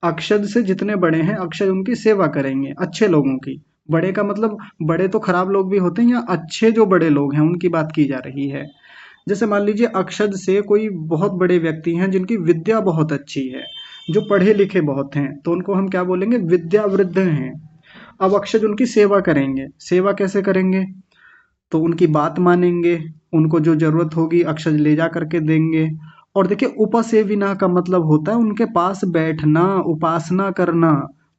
अक्षद से जितने बड़े हैं अक्षद उनकी सेवा करेंगे, अच्छे लोगों की। बड़े का मतलब बड़े तो खराब लोग भी होते हैं, या अच्छे जो बड़े लोग हैं उनकी बात की जा रही है। जैसे मान लीजिए अक्षद से कोई बहुत बड़े व्यक्ति हैं जिनकी विद्या बहुत अच्छी है, जो पढ़े लिखे बहुत हैं, तो उनको हम क्या बोलेंगे? विद्यावृद्ध हैं। अब अक्षद उनकी सेवा करेंगे। सेवा कैसे करेंगे? तो उनकी बात मानेंगे, उनको जो जरूरत होगी अक्षद ले जा करके देंगे। और देखिए उपसेविना का मतलब होता है उनके पास बैठना, उपासना करना,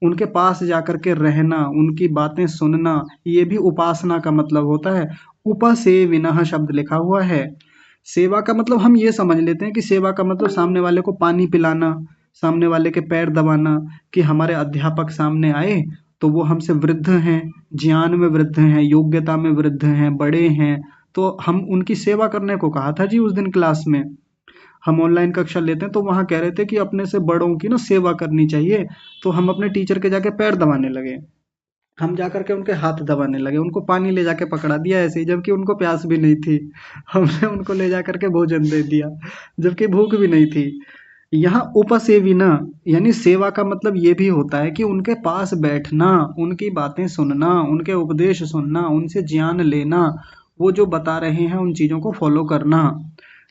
उनके पास जाकर के रहना, उनकी बातें सुनना, ये भी उपासना का मतलब होता है। उपसेविना शब्द लिखा हुआ है। सेवा का मतलब हम ये समझ लेते हैं कि सेवा का मतलब सामने वाले को पानी पिलाना, सामने वाले के पैर दबाना, कि हमारे अध्यापक सामने आए तो वो हमसे वृद्ध हैं, ज्ञान में वृद्ध हैं, योग्यता में वृद्ध हैं, बड़े हैं, तो हम उनकी सेवा करने को कहा था जी उस दिन क्लास में। हम ऑनलाइन कक्षा लेते हैं तो वहाँ कह रहे थे कि अपने से बड़ों की ना सेवा करनी चाहिए, तो हम अपने टीचर के जाके पैर दबाने लगे, हम जाकर के उनके हाथ दबाने लगे, उनको पानी ले जाके पकड़ा दिया ऐसे ही, जबकि उनको प्यास भी नहीं थी। हमने उनको ले जाकर के भोजन दे दिया जबकि भूख भी नहीं थी। यहाँ उपसेविना यानी सेवा का मतलब ये भी होता है कि उनके पास बैठना, उनकी बातें सुनना, उनके उपदेश सुनना, उनसे ज्ञान लेना, वो जो बता रहे हैं उन चीजों को फॉलो करना।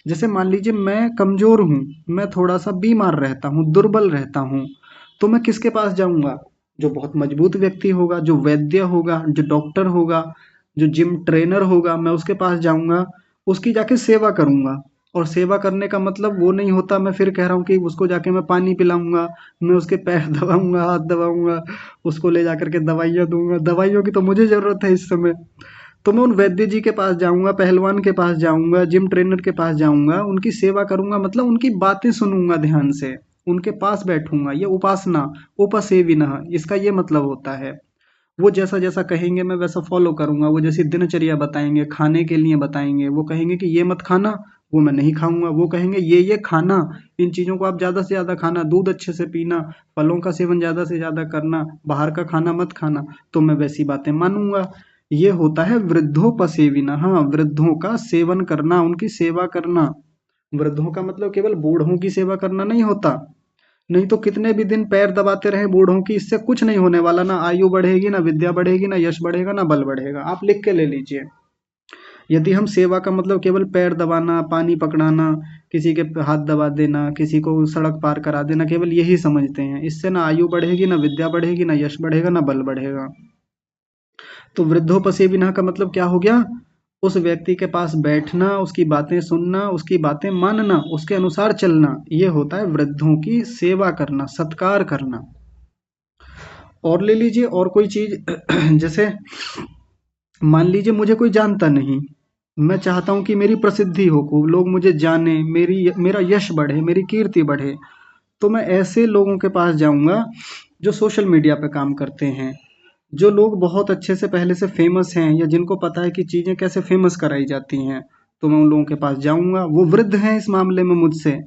जैसे मान लीजिए मैं कमजोर हूँ, मैं थोड़ा सा बीमार रहता हूँ, दुर्बल रहता हूँ, तो मैं किसके पास जाऊंगा? जो बहुत मजबूत व्यक्ति होगा, जो वैद्य होगा, जो डॉक्टर होगा, जो जिम ट्रेनर होगा, मैं उसके पास जाऊंगा, उसकी जाके सेवा करूंगा। और सेवा करने का मतलब वो नहीं होता, मैं फिर कह रहा हूँ कि उसको जाके मैं पानी पिलाऊंगा, मैं उसके पैर दबाऊंगा, हाथ दबाऊंगा, उसको ले जाकर के दवाइयाँ दूंगा। दवाइयों की तो मुझे जरूरत है इस समय, तो मैं उन वैद्य जी के पास जाऊंगा, पहलवान के पास जाऊंगा, जिम ट्रेनर के पास जाऊंगा, उनकी सेवा करूंगा, मतलब उनकी बातें सुनूंगा ध्यान से, उनके पास बैठूंगा। ये उपासना, उपसेविनः, इसका ये मतलब होता है। वो जैसा जैसा कहेंगे मैं वैसा फॉलो करूंगा, वो जैसी दिनचर्या बताएंगे, खाने के लिए बताएंगे, वो कहेंगे कि ये मत खाना, वो मैं नहीं खाऊंगा। वो कहेंगे ये खाना, इन चीजों को आप ज्यादा से ज्यादा खाना, दूध अच्छे से पीना, फलों का सेवन ज्यादा से ज्यादा करना, बाहर का खाना मत खाना, तो मैं वैसी बातें मानूंगा। ये होता है वृद्धोपसेविनः, हाँ, वृद्धों का सेवन करना, उनकी सेवा करना। वृद्धों का मतलब केवल बूढ़ों की सेवा करना नहीं होता, नहीं तो कितने भी दिन पैर दबाते रहे बूढ़ों की, इससे कुछ नहीं होने वाला, ना आयु बढ़ेगी, ना विद्या बढ़ेगी, ना यश बढ़ेगा, ना बल बढ़ेगा। आप लिख के ले लीजिए। यदि हम सेवा का मतलब केवल पैर दबाना, पानी पकड़ाना, किसी के हाथ दबा देना, किसी को सड़क पार करा देना, केवल यही समझते हैं, इससे ना आयु बढ़ेगी, ना विद्या बढ़ेगी, ना यश बढ़ेगा, ना बल बढ़ेगा। तो वृद्धोपसेविनः का मतलब क्या हो गया? उस व्यक्ति के पास बैठना, उसकी बातें सुनना, उसकी बातें मानना, उसके अनुसार चलना, ये होता है वृद्धों की सेवा करना, सत्कार करना। और ले लीजिए और कोई चीज जैसे मान लीजिए मुझे कोई जानता नहीं, मैं चाहता हूं कि मेरी प्रसिद्धि हो, खूब लोग मुझे जाने, मेरा यश बढ़े, मेरी कीर्ति बढ़े, तो मैं ऐसे लोगों के पास जाऊंगा जो सोशल मीडिया पे काम करते हैं, जो लोग बहुत अच्छे से पहले से फेमस हैं, या जिनको पता है कि चीजें कैसे फेमस कराई जाती हैं, तो मैं उन लोगों के पास जाऊंगा। वो वृद्ध हैं इस मामले में मुझसे,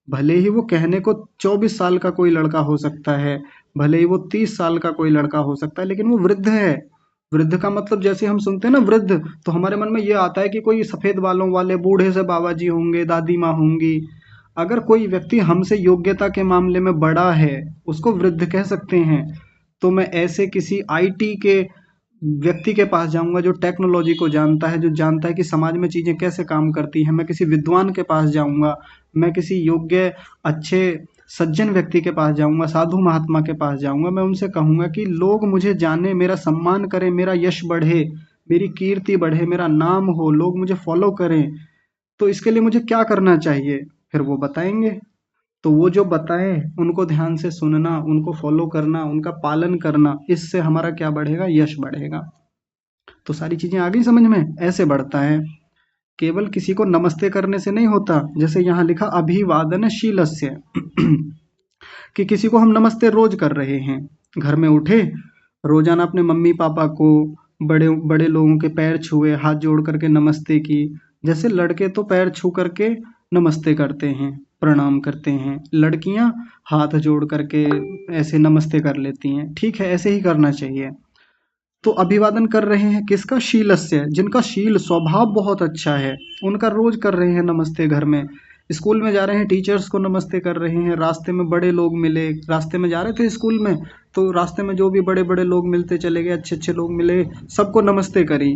भले ही वो कहने को 24 साल का कोई लड़का हो सकता है, भले ही वो 30 साल का कोई लड़का हो सकता है, लेकिन वो वृद्ध है, वृद्ध का मतलब जैसे हम सुनते हैं ना वृद्ध, तो हमारे मन में ये आता है कि कोई सफेद बालों वाले बूढ़े से बाबा जी होंगे, दादी माँ होंगी। अगर कोई व्यक्ति हमसे योग्यता के मामले में बड़ा है, उसको वृद्ध कह सकते हैं। तो मैं ऐसे किसी आईटी के व्यक्ति के पास जाऊंगा जो टेक्नोलॉजी को जानता है, जो जानता है कि समाज में चीज़ें कैसे काम करती हैं। मैं किसी विद्वान के पास जाऊंगा, मैं किसी योग्य अच्छे सज्जन व्यक्ति के पास जाऊंगा, साधु महात्मा के पास जाऊंगा। मैं उनसे कहूंगा कि लोग मुझे जाने, मेरा सम्मान करें, मेरा यश बढ़े, मेरी कीर्ति बढ़े, मेरा नाम हो, लोग मुझे फॉलो करें। तो इसके लिए मुझे क्या करना चाहिए? फिर वो बताएंगे। तो वो जो बताएं उनको ध्यान से सुनना, उनको फॉलो करना, उनका पालन करना, इससे हमारा क्या बढ़ेगा? यश बढ़ेगा। तो सारी चीजें आ गई समझ में? ऐसे बढ़ता है। केवल किसी को नमस्ते करने से नहीं होता। जैसे यहाँ लिखा अभिवादनशीलस्य कि किसी को हम नमस्ते रोज कर रहे हैं। घर में उठे, रोजाना अपने मम्मी पापा को, बड़े बड़े लोगों के पैर छुए, हाथ जोड़ करके नमस्ते की। जैसे लड़के तो पैर छू करके नमस्ते करते हैं, प्रणाम करते हैं, लड़कियां हाथ जोड़ करके ऐसे नमस्ते कर लेती हैं। ठीक है, ऐसे ही करना चाहिए। तो अभिवादन कर रहे हैं किसका? शीलस्य, जिनका शील स्वभाव बहुत अच्छा है, उनका रोज कर रहे हैं नमस्ते। घर में स्कूल में जा रहे हैं, टीचर्स को नमस्ते कर रहे हैं। रास्ते में बड़े लोग मिले, रास्ते में जा रहे थे स्कूल में, तो रास्ते में जो भी बड़े बड़े लोग मिलते चले गए, अच्छे अच्छे लोग मिले, सबको नमस्ते करी।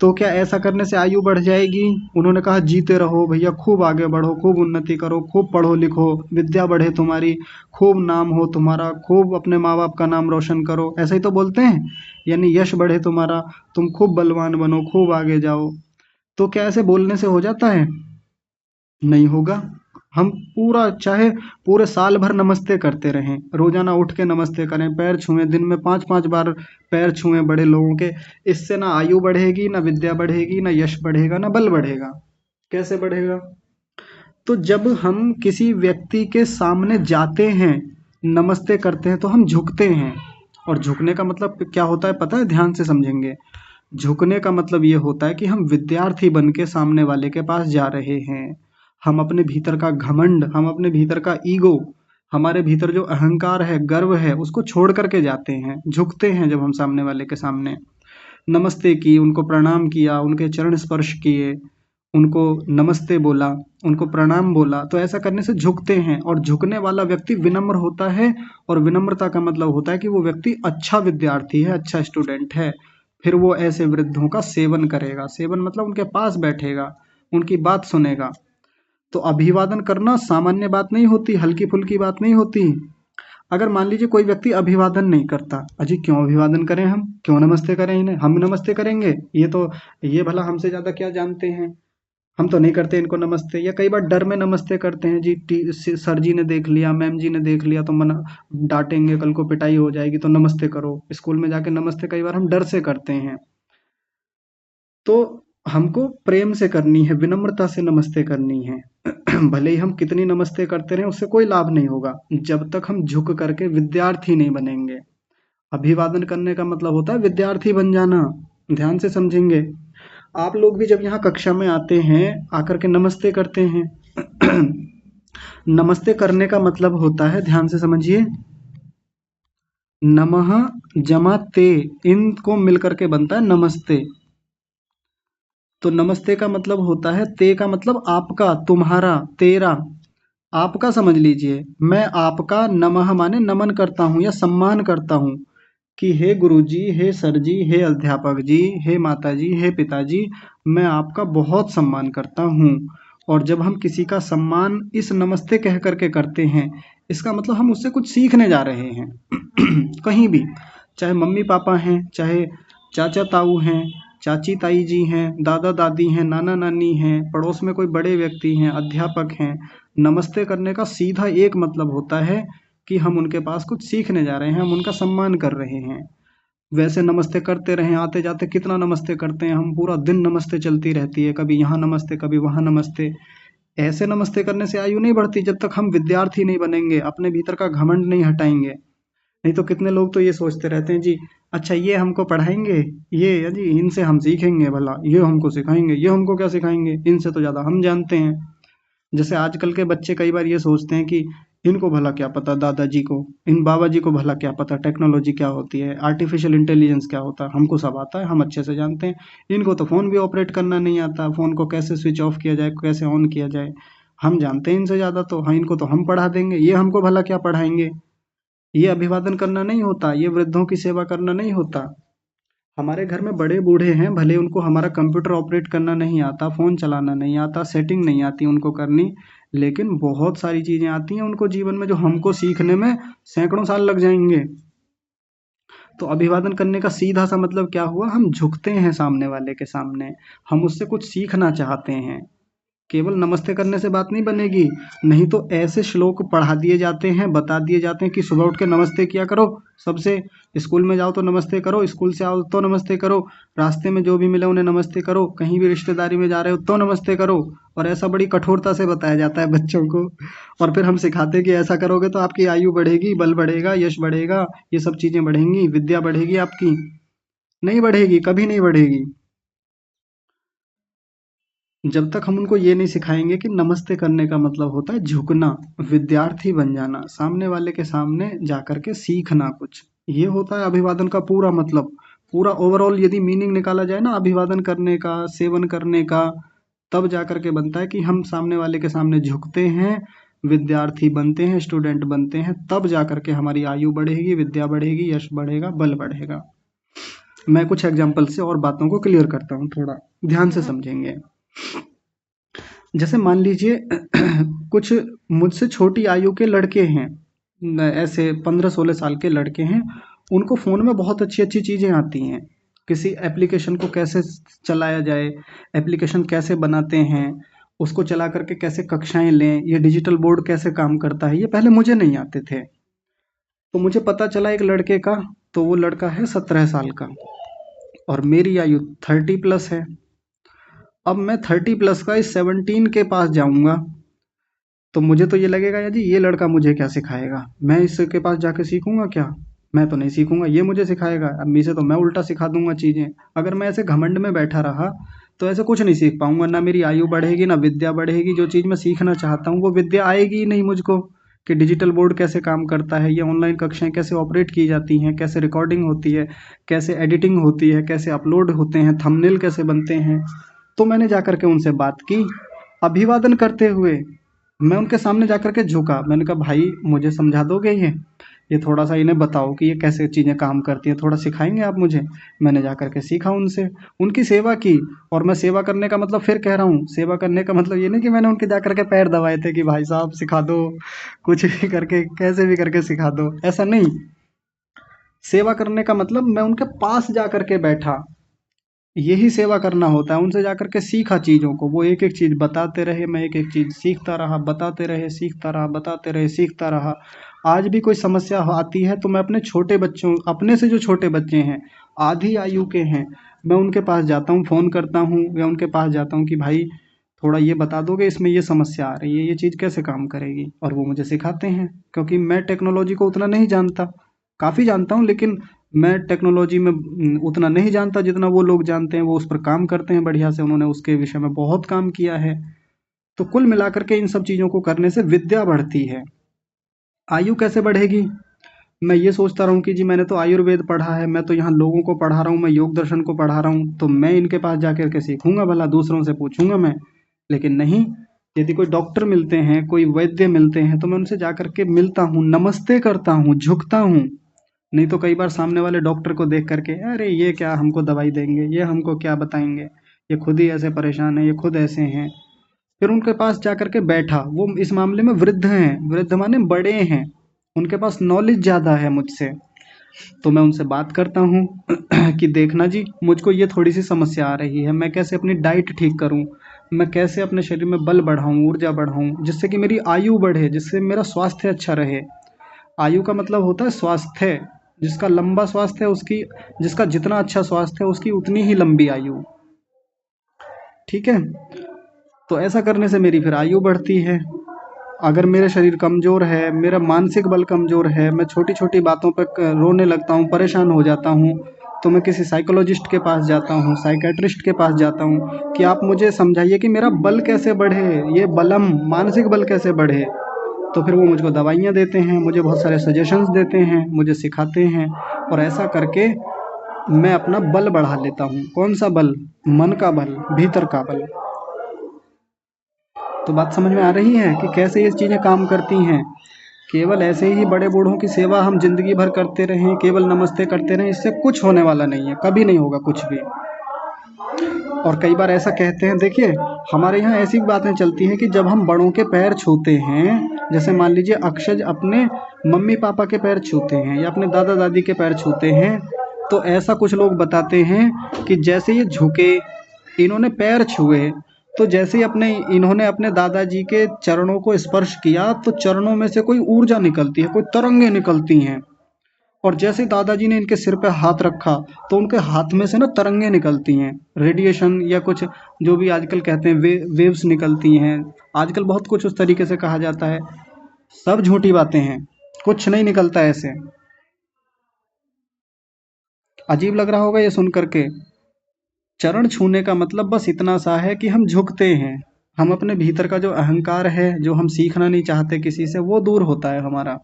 तो क्या ऐसा करने से आयु बढ़ जाएगी? उन्होंने कहा जीते रहो भैया, खूब आगे बढ़ो, खूब उन्नति करो, खूब पढ़ो लिखो, विद्या बढ़े तुम्हारी, खूब नाम हो तुम्हारा, खूब अपने माँ बाप का नाम रोशन करो। ऐसा ही तो बोलते हैं, यानी यश बढ़े तुम्हारा, तुम खूब बलवान बनो, खूब आगे जाओ। तो क्या ऐसे बोलने से हो जाता है? नहीं होगा। हम पूरा चाहे पूरे साल भर नमस्ते करते रहें, रोजाना उठ के नमस्ते करें, पैर छुएं, दिन में 5-5 बार पैर छुएं बड़े लोगों के, इससे ना आयु बढ़ेगी, ना विद्या बढ़ेगी, ना यश बढ़ेगा, ना बल बढ़ेगा। कैसे बढ़ेगा? तो जब हम किसी व्यक्ति के सामने जाते हैं, नमस्ते करते हैं, तो हम झुकते हैं। और झुकने का मतलब क्या होता है पता है? ध्यान से समझेंगे। झुकने का मतलब ये होता है कि हम विद्यार्थी बन के सामने वाले के पास जा रहे हैं। हम अपने भीतर का घमंड, हम अपने भीतर का ईगो, हमारे भीतर जो अहंकार है, गर्व है, उसको छोड़ करके जाते हैं, झुकते हैं। जब हम सामने वाले के सामने नमस्ते की, उनको प्रणाम किया, उनके चरण स्पर्श किए, उनको नमस्ते बोला, उनको प्रणाम बोला, तो ऐसा करने से झुकते हैं। और झुकने वाला व्यक्ति विनम्र होता है, और विनम्रता का मतलब होता है कि वो व्यक्ति अच्छा विद्यार्थी है, अच्छा स्टूडेंट है। फिर वो ऐसे वृद्धों का सेवन करेगा। सेवन मतलब उनके पास बैठेगा, उनकी बात सुनेगा। तो अभिवादन करना सामान्य बात नहीं होती, हल्की फुल्की बात नहीं होती। अगर मान लीजिए कोई व्यक्ति अभिवादन नहीं करता, अजी क्यों अभिवादन करें, हम क्यों नमस्ते करें इन्हें, हम नमस्ते करेंगे, ये भला हमसे ज्यादा क्या जानते हैं, हम तो नहीं करते इनको नमस्ते। या कई बार डर में नमस्ते करते हैं, जी सर जी ने देख लिया, मैम जी ने देख लिया तो मना डांटेंगे, कल को पिटाई हो जाएगी, तो नमस्ते करो। स्कूल में जाके नमस्ते कई बार हम डर से करते हैं। तो हमको प्रेम से करनी है, विनम्रता से नमस्ते करनी है। भले ही हम कितनी नमस्ते करते रहें, उससे कोई लाभ नहीं होगा जब तक हम झुक करके विद्यार्थी नहीं बनेंगे। अभिवादन करने का मतलब होता है विद्यार्थी बन जाना। ध्यान से समझेंगे। आप लोग भी जब यहाँ कक्षा में आते हैं, आकर के नमस्ते करते हैं। नमस्ते करने का मतलब होता है, ध्यान से समझिए, नमः जमा ते, इनको मिलकर के बनता है नमस्ते। तो नमस्ते का मतलब होता है, ते का मतलब आपका, तुम्हारा, तेरा, आपका समझ लीजिए। मैं आपका नमः माने नमन करता हूँ या सम्मान करता हूँ कि हे गुरुजी, हे सर जी, हे अध्यापक जी, हे माता जी, हे पिताजी, मैं आपका बहुत सम्मान करता हूँ। और जब हम किसी का सम्मान इस नमस्ते कह करके करते हैं, इसका मतलब हम उससे कुछ सीखने जा रहे हैं। कहीं भी, चाहे मम्मी पापा हैं, चाहे चाचा ताऊ हैं, चाची ताई जी हैं, दादा दादी हैं, नाना नानी हैं, पड़ोस में कोई बड़े व्यक्ति हैं, अध्यापक हैं, नमस्ते करने का सीधा एक मतलब होता है कि हम उनके पास कुछ सीखने जा रहे हैं, हम उनका सम्मान कर रहे हैं। वैसे नमस्ते करते रहें, आते जाते कितना नमस्ते करते हैं हम, पूरा दिन नमस्ते चलती रहती है, कभी यहाँ नमस्ते, कभी वहाँ नमस्ते। ऐसे नमस्ते करने से आयु नहीं बढ़ती जब तक हम विद्यार्थी नहीं बनेंगे, अपने भीतर का घमंड नहीं हटाएंगे। नहीं तो कितने लोग तो ये सोचते रहते हैं, जी अच्छा ये हमको पढ़ाएंगे, ये जी इनसे हम सीखेंगे, भला ये हमको सिखाएंगे, ये हमको क्या सिखाएंगे, इनसे तो ज़्यादा हम जानते हैं। जैसे आजकल के बच्चे कई बार ये सोचते हैं कि इनको भला क्या पता, दादाजी को, इन बाबा जी को भला क्या पता टेक्नोलॉजी क्या होती है, आर्टिफिशियल इंटेलिजेंस क्या होता है। हमको सब आता है, हम अच्छे से जानते हैं। इनको तो फ़ोन भी ऑपरेट करना नहीं आता, फ़ोन को कैसे स्विच ऑफ किया जाए, कैसे ऑन किया जाए, हम जानते हैं इनसे ज़्यादा। तो हाँ, इनको तो हम पढ़ा देंगे, ये हमको भला क्या पढ़ाएंगे। ये अभिवादन करना नहीं होता, ये वृद्धों की सेवा करना नहीं होता। हमारे घर में बड़े बूढ़े हैं, भले उनको हमारा कंप्यूटर ऑपरेट करना नहीं आता, फ़ोन चलाना नहीं आता, सेटिंग नहीं आती उनको करनी, लेकिन बहुत सारी चीज़ें आती हैं उनको जीवन में, जो हमको सीखने में सैकड़ों साल लग जाएंगे। तो अभिवादन करने का सीधा सा मतलब क्या हुआ, हम झुकते हैं सामने वाले के सामने, हम उससे कुछ सीखना चाहते हैं। केवल नमस्ते करने से बात नहीं बनेगी, नहीं तो ऐसे श्लोक पढ़ा दिए जाते हैं, बता दिए जाते हैं कि सुबह उठ के नमस्ते किया करो सबसे, स्कूल में जाओ तो नमस्ते करो, स्कूल से आओ तो नमस्ते करो, रास्ते में जो भी मिले उन्हें नमस्ते करो, कहीं भी रिश्तेदारी में जा रहे हो तो नमस्ते करो। और ऐसा बड़ी कठोरता से बताया जाता है बच्चों को, और फिर हम सिखाते हैं कि ऐसा करोगे तो आपकी आयु बढ़ेगी, बल बढ़ेगा, यश बढ़ेगा, ये सब चीज़ें बढ़ेंगी, विद्या बढ़ेगी आपकी। नहीं बढ़ेगी, कभी नहीं बढ़ेगी, जब तक हम उनको ये नहीं सिखाएंगे कि नमस्ते करने का मतलब होता है झुकना, विद्यार्थी बन जाना, सामने वाले के सामने जाकर के सीखना कुछ। ये होता है अभिवादन का पूरा मतलब, पूरा ओवरऑल यदि मीनिंग निकाला जाए ना अभिवादन करने का, सेवन करने का, तब जाकर के बनता है कि हम सामने वाले के सामने झुकते हैं, विद्यार्थी बनते हैं, स्टूडेंट बनते हैं, तब जाकर के हमारी आयु बढ़ेगी, विद्या बढ़ेगी, यश बढ़ेगा, बल बढ़ेगा। मैं कुछ एग्जाम्पल से और बातों को क्लियर करता हूँ, थोड़ा ध्यान से समझेंगे। जैसे मान लीजिए कुछ मुझसे छोटी आयु के लड़के हैं, ऐसे 15-16 साल के लड़के हैं, उनको फ़ोन में बहुत अच्छी अच्छी चीज़ें आती हैं, किसी एप्लीकेशन को कैसे चलाया जाए, एप्लीकेशन कैसे बनाते हैं, उसको चला करके कैसे कक्षाएं लें, ये डिजिटल बोर्ड कैसे काम करता है, ये पहले मुझे नहीं आते थे। तो मुझे पता चला एक लड़के का, तो वो लड़का है 17 साल का और मेरी आयु 30+ है। अब मैं 30+ का इस 17 के पास जाऊंगा तो मुझे तो ये लगेगा यार जी ये लड़का मुझे क्या सिखाएगा, मैं इसके पास जाके सीखूंगा क्या, मैं तो नहीं सीखूंगा, ये मुझे सिखाएगा, अब इसे तो मैं उल्टा सिखा दूंगा चीज़ें। अगर मैं ऐसे घमंड में बैठा रहा तो ऐसे कुछ नहीं सीख पाऊंगा, ना मेरी आयु बढ़ेगी, ना विद्या बढ़ेगी, जो चीज़ मैं सीखना चाहता हूँ वो विद्या आएगी ही नहीं मुझको, कि डिजिटल बोर्ड कैसे काम करता है, ये ऑनलाइन कक्षाएं कैसे ऑपरेट की जाती हैं, कैसे रिकॉर्डिंग होती है, कैसे एडिटिंग होती है, कैसे अपलोड होते हैं, थंबनेल कैसे बनते हैं। तो मैंने जाकर के उनसे बात की, अभिवादन करते हुए मैं उनके सामने जाकर के झुका, मैंने कहा भाई मुझे समझा दोगे ये थोड़ा सा इन्हें बताओ कि ये कैसे चीज़ें काम करती हैं, थोड़ा सिखाएंगे आप मुझे। मैंने जाकर के सीखा उनसे, उनकी सेवा की। और मैं सेवा करने का मतलब फिर कह रहा हूँ, सेवा करने का मतलब ये नहीं कि मैंने उनके जाकर के पैर दबाए थे कि भाई साहब सिखा दो, कुछ भी करके कैसे भी करके सिखा दो, ऐसा नहीं। सेवा करने का मतलब मैं उनके पास जाकर के बैठा, यही सेवा करना होता है। उनसे जाकर के सीखा चीज़ों को, वो एक एक चीज़ बताते रहे, मैं एक एक चीज़ सीखता रहा, बताते रहे, सीखता रहा, बताते रहे, सीखता रहा। आज भी कोई समस्या आती है तो मैं अपने छोटे बच्चों, अपने से जो छोटे बच्चे हैं, आधी आयु के हैं, मैं उनके पास जाता हूँ, फ़ोन करता हूँ या उनके पास जाता हूँ कि भाई थोड़ा ये बता दोगे, इसमें ये समस्या आ रही है, ये चीज़ कैसे काम करेगी, और वो मुझे सिखाते हैं। क्योंकि मैं टेक्नोलॉजी को उतना नहीं जानता, काफ़ी जानता हूँ, लेकिन मैं टेक्नोलॉजी में उतना नहीं जानता जितना वो लोग जानते हैं। वो उस पर काम करते हैं बढ़िया से, उन्होंने उसके विषय में बहुत काम किया है। तो कुल मिलाकर के इन सब चीज़ों को करने से विद्या बढ़ती है। आयु कैसे बढ़ेगी, मैं ये सोचता रहूँ कि जी मैंने तो आयुर्वेद पढ़ा है, मैं तो यहाँ लोगों को पढ़ा रहा हूँ, मैं योग दर्शन को पढ़ा रहा हूँ, तो मैं इनके पास जाकर के सीखूंगा भला, दूसरों से पूछूंगा मैं। लेकिन नहीं, यदि कोई डॉक्टर मिलते हैं, कोई वैद्य मिलते हैं, तो मैं उनसे जाकर के मिलता हूँ, नमस्ते करता हूँ, झुकता हूँ। नहीं तो कई बार सामने वाले डॉक्टर को देख करके अरे ये क्या हमको दवाई देंगे, ये हमको क्या बताएंगे, ये खुद ही ऐसे परेशान है, ये खुद ऐसे हैं। फिर उनके पास जाकर के बैठा, वो इस मामले में वृद्ध हैं, वृद्ध माने बड़े हैं, उनके पास नॉलेज ज़्यादा है मुझसे। तो मैं उनसे बात करता हूँ कि देखना जी मुझको ये थोड़ी सी समस्या आ रही है, मैं कैसे अपनी डाइट ठीक करूँ, मैं कैसे अपने शरीर में बल बढ़ाऊँ, ऊर्जा बढ़ाऊँ, जिससे कि मेरी आयु बढ़े, जिससे मेरा स्वास्थ्य अच्छा रहे। आयु का मतलब होता है स्वास्थ्य, जिसका लंबा स्वास्थ्य है उसकी, जिसका जितना अच्छा स्वास्थ्य है उसकी उतनी ही लंबी आयु। ठीक है, तो ऐसा करने से मेरी फिर आयु बढ़ती है। अगर मेरा शरीर कमज़ोर है, मेरा मानसिक बल कमज़ोर है, मैं छोटी छोटी बातों पर रोने लगता हूँ, परेशान हो जाता हूँ, तो मैं किसी साइकोलॉजिस्ट के पास जाता हूँ, साइकेट्रिस्ट के पास जाता हूँ कि आप मुझे समझाइए कि मेरा बल कैसे बढ़े, ये बलम मानसिक बल कैसे बढ़े। तो फिर वो मुझको दवाइयाँ देते हैं, मुझे बहुत सारे सजेशंस देते हैं, मुझे सिखाते हैं, और ऐसा करके मैं अपना बल बढ़ा लेता हूँ। कौन सा बल? मन का बल, भीतर का बल। तो बात समझ में आ रही है कि कैसे ये चीज़ें काम करती हैं। केवल ऐसे ही बड़े बूढ़ों की सेवा हम जिंदगी भर करते रहें, केवल नमस्ते करते रहें, इससे कुछ होने वाला नहीं है, कभी नहीं होगा कुछ भी। और कई बार ऐसा कहते हैं, देखिए हमारे यहाँ ऐसी बातें चलती हैं कि जब हम बड़ों के पैर छूते हैं, जैसे मान लीजिए अक्षय अपने मम्मी पापा के पैर छूते हैं या अपने दादा दादी के पैर छूते हैं, तो ऐसा कुछ लोग बताते हैं कि जैसे ये झुके, इन्होंने पैर छुए, तो जैसे ही इन्होंने अपने दादाजी के चरणों को स्पर्श किया, तो चरणों में से कोई ऊर्जा निकलती है, कोई तरंगे निकलती हैं। और जैसे दादाजी ने इनके सिर पे हाथ रखा, तो उनके हाथ में से ना तरंगे निकलती हैं, रेडिएशन या कुछ जो भी आजकल कहते हैं वेव्स निकलती हैं। आजकल बहुत कुछ उस तरीके से कहा जाता है। सब झूठी बातें हैं, कुछ नहीं निकलता ऐसे। अजीब लग रहा होगा ये सुन करके। चरण छूने का मतलब बस इतना सा है कि हम झुकते हैं, हम अपने भीतर का जो अहंकार है, जो हम सीखना नहीं चाहते किसी से, वो दूर होता है हमारा।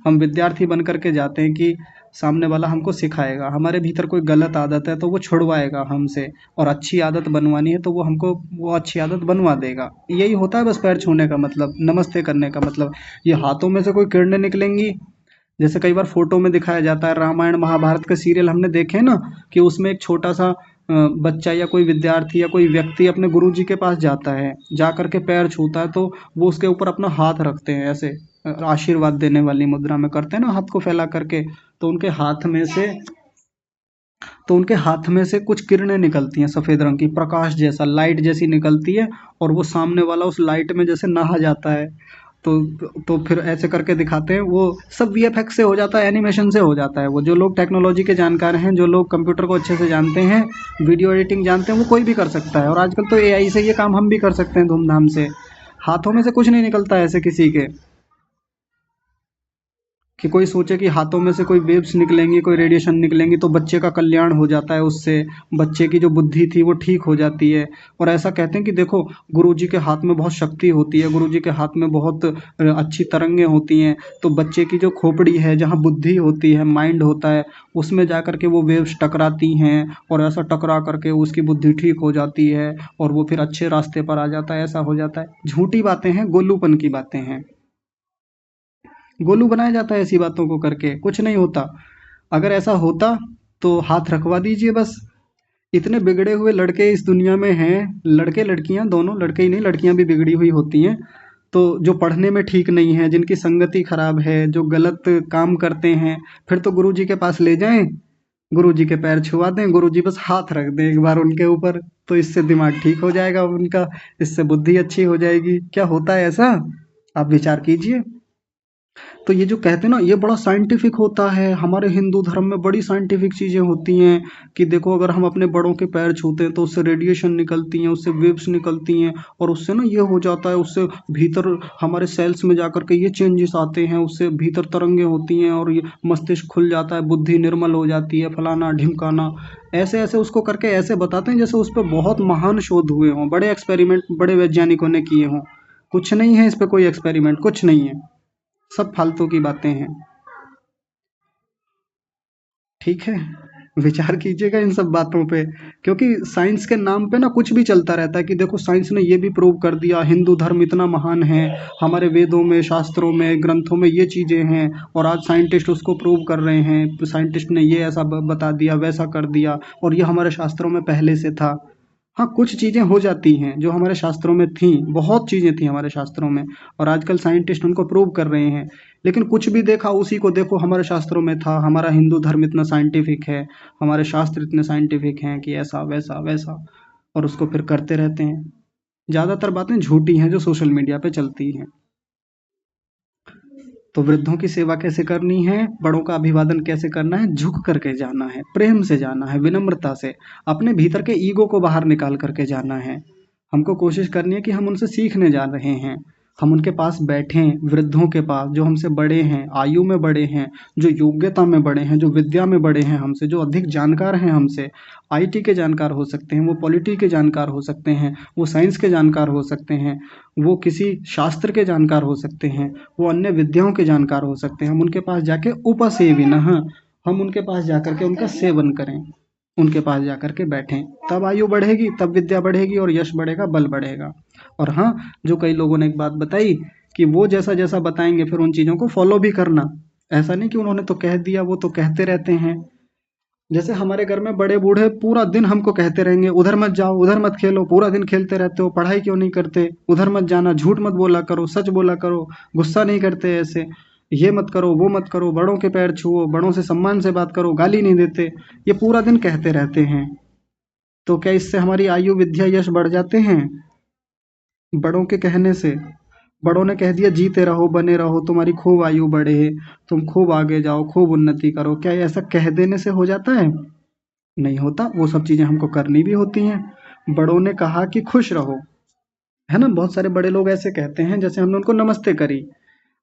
हम विद्यार्थी बन करके जाते हैं कि सामने वाला हमको सिखाएगा, हमारे भीतर कोई गलत आदत है तो वो छुड़वाएगा हमसे, और अच्छी आदत बनवानी है तो वो हमको वो अच्छी आदत बनवा देगा। यही होता है बस पैर छूने का मतलब, नमस्ते करने का मतलब। ये हाथों में से कोई किरणें निकलेंगी, जैसे कई बार फोटो में दिखाया जाता है, रामायण महाभारत के सीरियल हमने देखे ना, कि उसमें एक छोटा सा बच्चा या कोई विद्यार्थी या कोई व्यक्ति अपने गुरुजी के पास जाता है, जा करके पैर छूता है, तो वो उसके ऊपर अपना हाथ रखते हैं, ऐसे आशीर्वाद देने वाली मुद्रा में करते हैं ना, हाथ को फैला करके, तो उनके हाथ में से कुछ किरणें निकलती हैं, सफ़ेद रंग की, प्रकाश जैसा, लाइट जैसी निकलती है, और वो सामने वाला उस लाइट में जैसे नहा जाता है। तो फिर ऐसे करके दिखाते हैं, वो सब वीएफएक्स से हो जाता है, एनिमेशन से हो जाता है। वो जो लोग टेक्नोलॉजी के जानकार हैं, जो लोग कंप्यूटर को अच्छे से जानते हैं, वीडियो एडिटिंग जानते हैं, वो कोई भी कर सकता है। और आजकल तो एआई से ये काम हम भी कर सकते हैं धूमधाम से। हाथों में से कुछ नहीं निकलता ऐसे किसी के, कि कोई सोचे कि हाथों में से कोई वेव्स निकलेंगी, कोई रेडिएशन निकलेंगी तो बच्चे का कल्याण हो जाता है उससे, बच्चे की जो बुद्धि थी वो ठीक हो जाती है। और ऐसा कहते हैं कि देखो, गुरुजी के हाथ में बहुत शक्ति होती है, गुरुजी के हाथ में बहुत अच्छी तरंगे होती हैं, तो बच्चे की जो खोपड़ी है, जहाँ बुद्धि होती है, माइंड होता है, उसमें जा करके वो वेव्स टकराती हैं, और ऐसा टकरा करके उसकी बुद्धि ठीक हो जाती है, और वो फिर अच्छे रास्ते पर आ जाता है, ऐसा हो जाता है। झूठी बातें हैं, गोलूपन की बातें हैं, गोलू बनाया जाता है ऐसी बातों को करके, कुछ नहीं होता। अगर ऐसा होता तो हाथ रखवा दीजिए बस। इतने बिगड़े हुए लड़के इस दुनिया में हैं, लड़के लड़कियां दोनों, लड़के ही नहीं लड़कियां भी बिगड़ी हुई होती हैं, तो जो पढ़ने में ठीक नहीं है, जिनकी संगति खराब है, जो गलत काम करते हैं, फिर तो गुरुजी के पास ले जाएं, गुरुजी के पैर छुआ दें, गुरुजी बस हाथ रख दें एक बार उनके ऊपर, तो इससे दिमाग ठीक हो जाएगा उनका, इससे बुद्धि अच्छी हो जाएगी। क्या होता है ऐसा? आप विचार कीजिए। तो ये जो कहते हैं ना, ये बड़ा साइंटिफिक होता है। हमारे हिंदू धर्म में बड़ी साइंटिफिक चीज़ें होती हैं कि देखो, अगर हम अपने बड़ों के पैर छूते हैं तो उससे रेडिएशन निकलती हैं, उससे वेव्स निकलती हैं, और उससे ना ये हो जाता है, उससे भीतर हमारे सेल्स में जाकर के ये चेंजेस आते हैं, उससे भीतर तरंगे होती हैं, और ये मस्तिष्क खुल जाता है, बुद्धि निर्मल हो जाती है, फलाना ढिमकाना, ऐसे ऐसे उसको करके ऐसे बताते हैं जैसे उस पर बहुत महान शोध हुए हों, बड़े एक्सपेरिमेंट बड़े वैज्ञानिकों ने किए हों। कुछ नहीं है इस पर, कोई एक्सपेरिमेंट कुछ नहीं है, सब फालतू की बातें हैं। ठीक है, विचार कीजिएगा इन सब बातों पे, क्योंकि साइंस के नाम पे ना कुछ भी चलता रहता है कि देखो साइंस ने ये भी प्रूव कर दिया, हिंदू धर्म इतना महान है, हमारे वेदों में, शास्त्रों में, ग्रंथों में ये चीज़ें हैं, और आज साइंटिस्ट उसको प्रूव कर रहे हैं, साइंटिस्ट ने ये ऐसा बता दिया, वैसा कर दिया, और ये हमारे शास्त्रों में पहले से था। हाँ, कुछ चीज़ें हो जाती हैं जो हमारे शास्त्रों में थी, बहुत चीज़ें थी हमारे शास्त्रों में, और आजकल साइंटिस्ट उनको प्रूव कर रहे हैं, लेकिन कुछ भी देखा उसी को देखो, हमारे शास्त्रों में था, हमारा हिंदू धर्म इतना साइंटिफिक है, हमारे शास्त्र इतने साइंटिफिक हैं कि ऐसा वैसा वैसा, और उसको फिर करते रहते हैं। ज़्यादातर बातें झूठी हैं जो सोशल मीडिया पे चलती हैं। तो वृद्धों की सेवा कैसे करनी है, बड़ों का अभिवादन कैसे करना है, झुक करके जाना है, प्रेम से जाना है, विनम्रता से, अपने भीतर के ईगो को बाहर निकाल करके जाना है। हमको कोशिश करनी है कि हम उनसे सीखने जा रहे हैं, हम उनके पास बैठें, वृद्धों के पास जो हमसे बड़े हैं, आयु में बड़े हैं, जो योग्यता में बड़े हैं, जो विद्या में बड़े हैं हमसे, जो अधिक जानकार हैं हमसे। आईटी के जानकार हो सकते हैं, वो पॉलिटी के जानकार हो सकते हैं, वो साइंस के जानकार हो सकते हैं, वो किसी शास्त्र के जानकार हो सकते हैं, वो अन्य विद्याओं के जानकार हो सकते हैं। हम उनके पास जाके उपसेविनः, हम उनके पास जाकर के उनका सेवन करें, उनके पास जाकर के बैठें। तब आयु बढ़ेगी, तब विद्या बढ़ेगी और यश बढ़ेगा, बल बढ़ेगा। और हाँ, जो कई लोगों ने एक बात बताई कि वो जैसा जैसा बताएंगे फिर उन चीज़ों को फॉलो भी करना। ऐसा नहीं कि उन्होंने तो कह दिया, वो तो कहते रहते हैं। जैसे हमारे घर में बड़े बूढ़े पूरा दिन हमको कहते रहेंगे, उधर मत जाओ, उधर मत खेलो, पूरा दिन खेलते रहते हो, पढ़ाई क्यों नहीं करते, उधर मत जाना, झूठ मत बोला करो, सच बोला करो, गुस्सा नहीं करते ऐसे, ये मत करो, वो मत करो, बड़ों के पैर छुओ, बड़ों से सम्मान से बात करो, गाली नहीं देते। ये पूरा दिन कहते रहते हैं। तो क्या इससे हमारी आयु, विद्या, यश बढ़ जाते हैं? बड़ों के कहने से। बड़ों ने कह दिया जीते रहो, बने रहो, तुम्हारी खूब आयु बढ़े, तुम खूब आगे जाओ, खूब उन्नति करो, क्या ऐसा कह देने से हो जाता है? नहीं होता। वो सब चीज़ें हमको करनी भी होती हैं। बड़ों ने कहा कि खुश रहो, है ना। बहुत सारे बड़े लोग ऐसे कहते हैं, जैसे हमने उनको नमस्ते करी,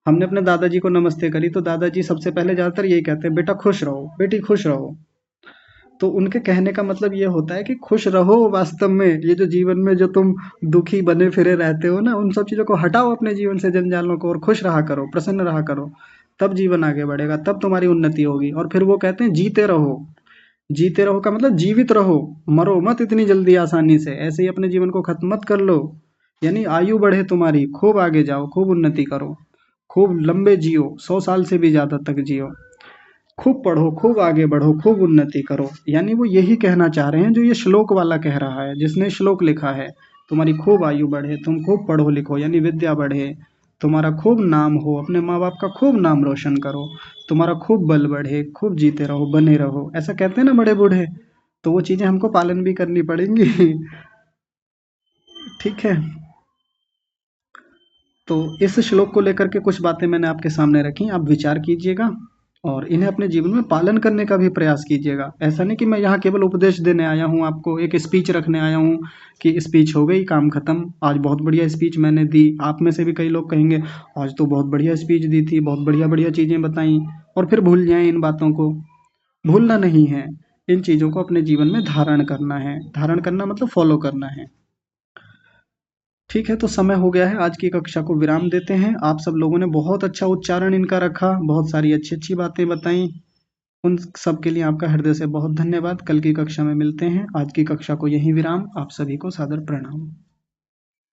हमने अपने दादाजी को नमस्ते करी, तो दादाजी सबसे पहले ज़्यादातर यही कहते हैं, बेटा खुश रहो, बेटी खुश रहो। तो उनके कहने का मतलब ये होता है कि खुश रहो। वास्तव में ये जो जीवन में जो तुम दुखी बने फिरे रहते हो ना, उन सब चीज़ों को हटाओ अपने जीवन से, जंजालों को, और खुश रहा करो, प्रसन्न रहा करो, तब जीवन आगे बढ़ेगा, तब तुम्हारी उन्नति होगी। और फिर वो कहते हैं जीते रहो। जीते रहो का मतलब जीवित रहो, मरो मत इतनी जल्दी आसानी से, ऐसे ही अपने जीवन को खत्म मत कर लो। यानी आयु बढ़े तुम्हारी, खूब आगे जाओ, खूब उन्नति करो, खूब लंबे जियो, 100 साल से भी ज़्यादा तक जियो, खूब पढ़ो, खूब आगे बढ़ो, खूब उन्नति करो। यानी वो यही कहना चाह रहे हैं जो ये श्लोक वाला कह रहा है, जिसने श्लोक लिखा है। तुम्हारी खूब आयु बढ़े, तुम खूब पढ़ो लिखो, यानी विद्या बढ़े, तुम्हारा खूब नाम हो, अपने माँ बाप का खूब नाम रोशन करो, तुम्हारा खूब बल बढ़े, खूब जीते रहो, बने रहो, ऐसा कहते हैं ना बड़े बूढ़े। तो वो चीज़ें हमको पालन भी करनी पड़ेंगी। ठीक है। तो इस श्लोक को लेकर के कुछ बातें मैंने आपके सामने रखी, आप विचार कीजिएगा और इन्हें अपने जीवन में पालन करने का भी प्रयास कीजिएगा। ऐसा नहीं कि मैं यहाँ केवल उपदेश देने आया हूँ, आपको एक स्पीच रखने आया हूँ कि स्पीच हो गई, काम खत्म, आज बहुत बढ़िया स्पीच मैंने दी। आप में से भी कई लोग कहेंगे आज तो बहुत बढ़िया स्पीच दी थी, बहुत बढ़िया बढ़िया चीज़ें बताई, और फिर भूल जाएं इन बातों को। भूलना नहीं है, इन चीज़ों को अपने जीवन में धारण करना है। धारण करना मतलब फॉलो करना है। ठीक है, तो समय हो गया है, आज की कक्षा को विराम देते हैं। आप सब लोगों ने बहुत अच्छा उच्चारण इनका रखा, बहुत सारी अच्छी अच्छी बातें बताई, उन सब के लिए आपका हृदय से बहुत धन्यवाद। कल की कक्षा में मिलते हैं। आज की कक्षा को यहीं विराम। आप सभी को सादर प्रणाम।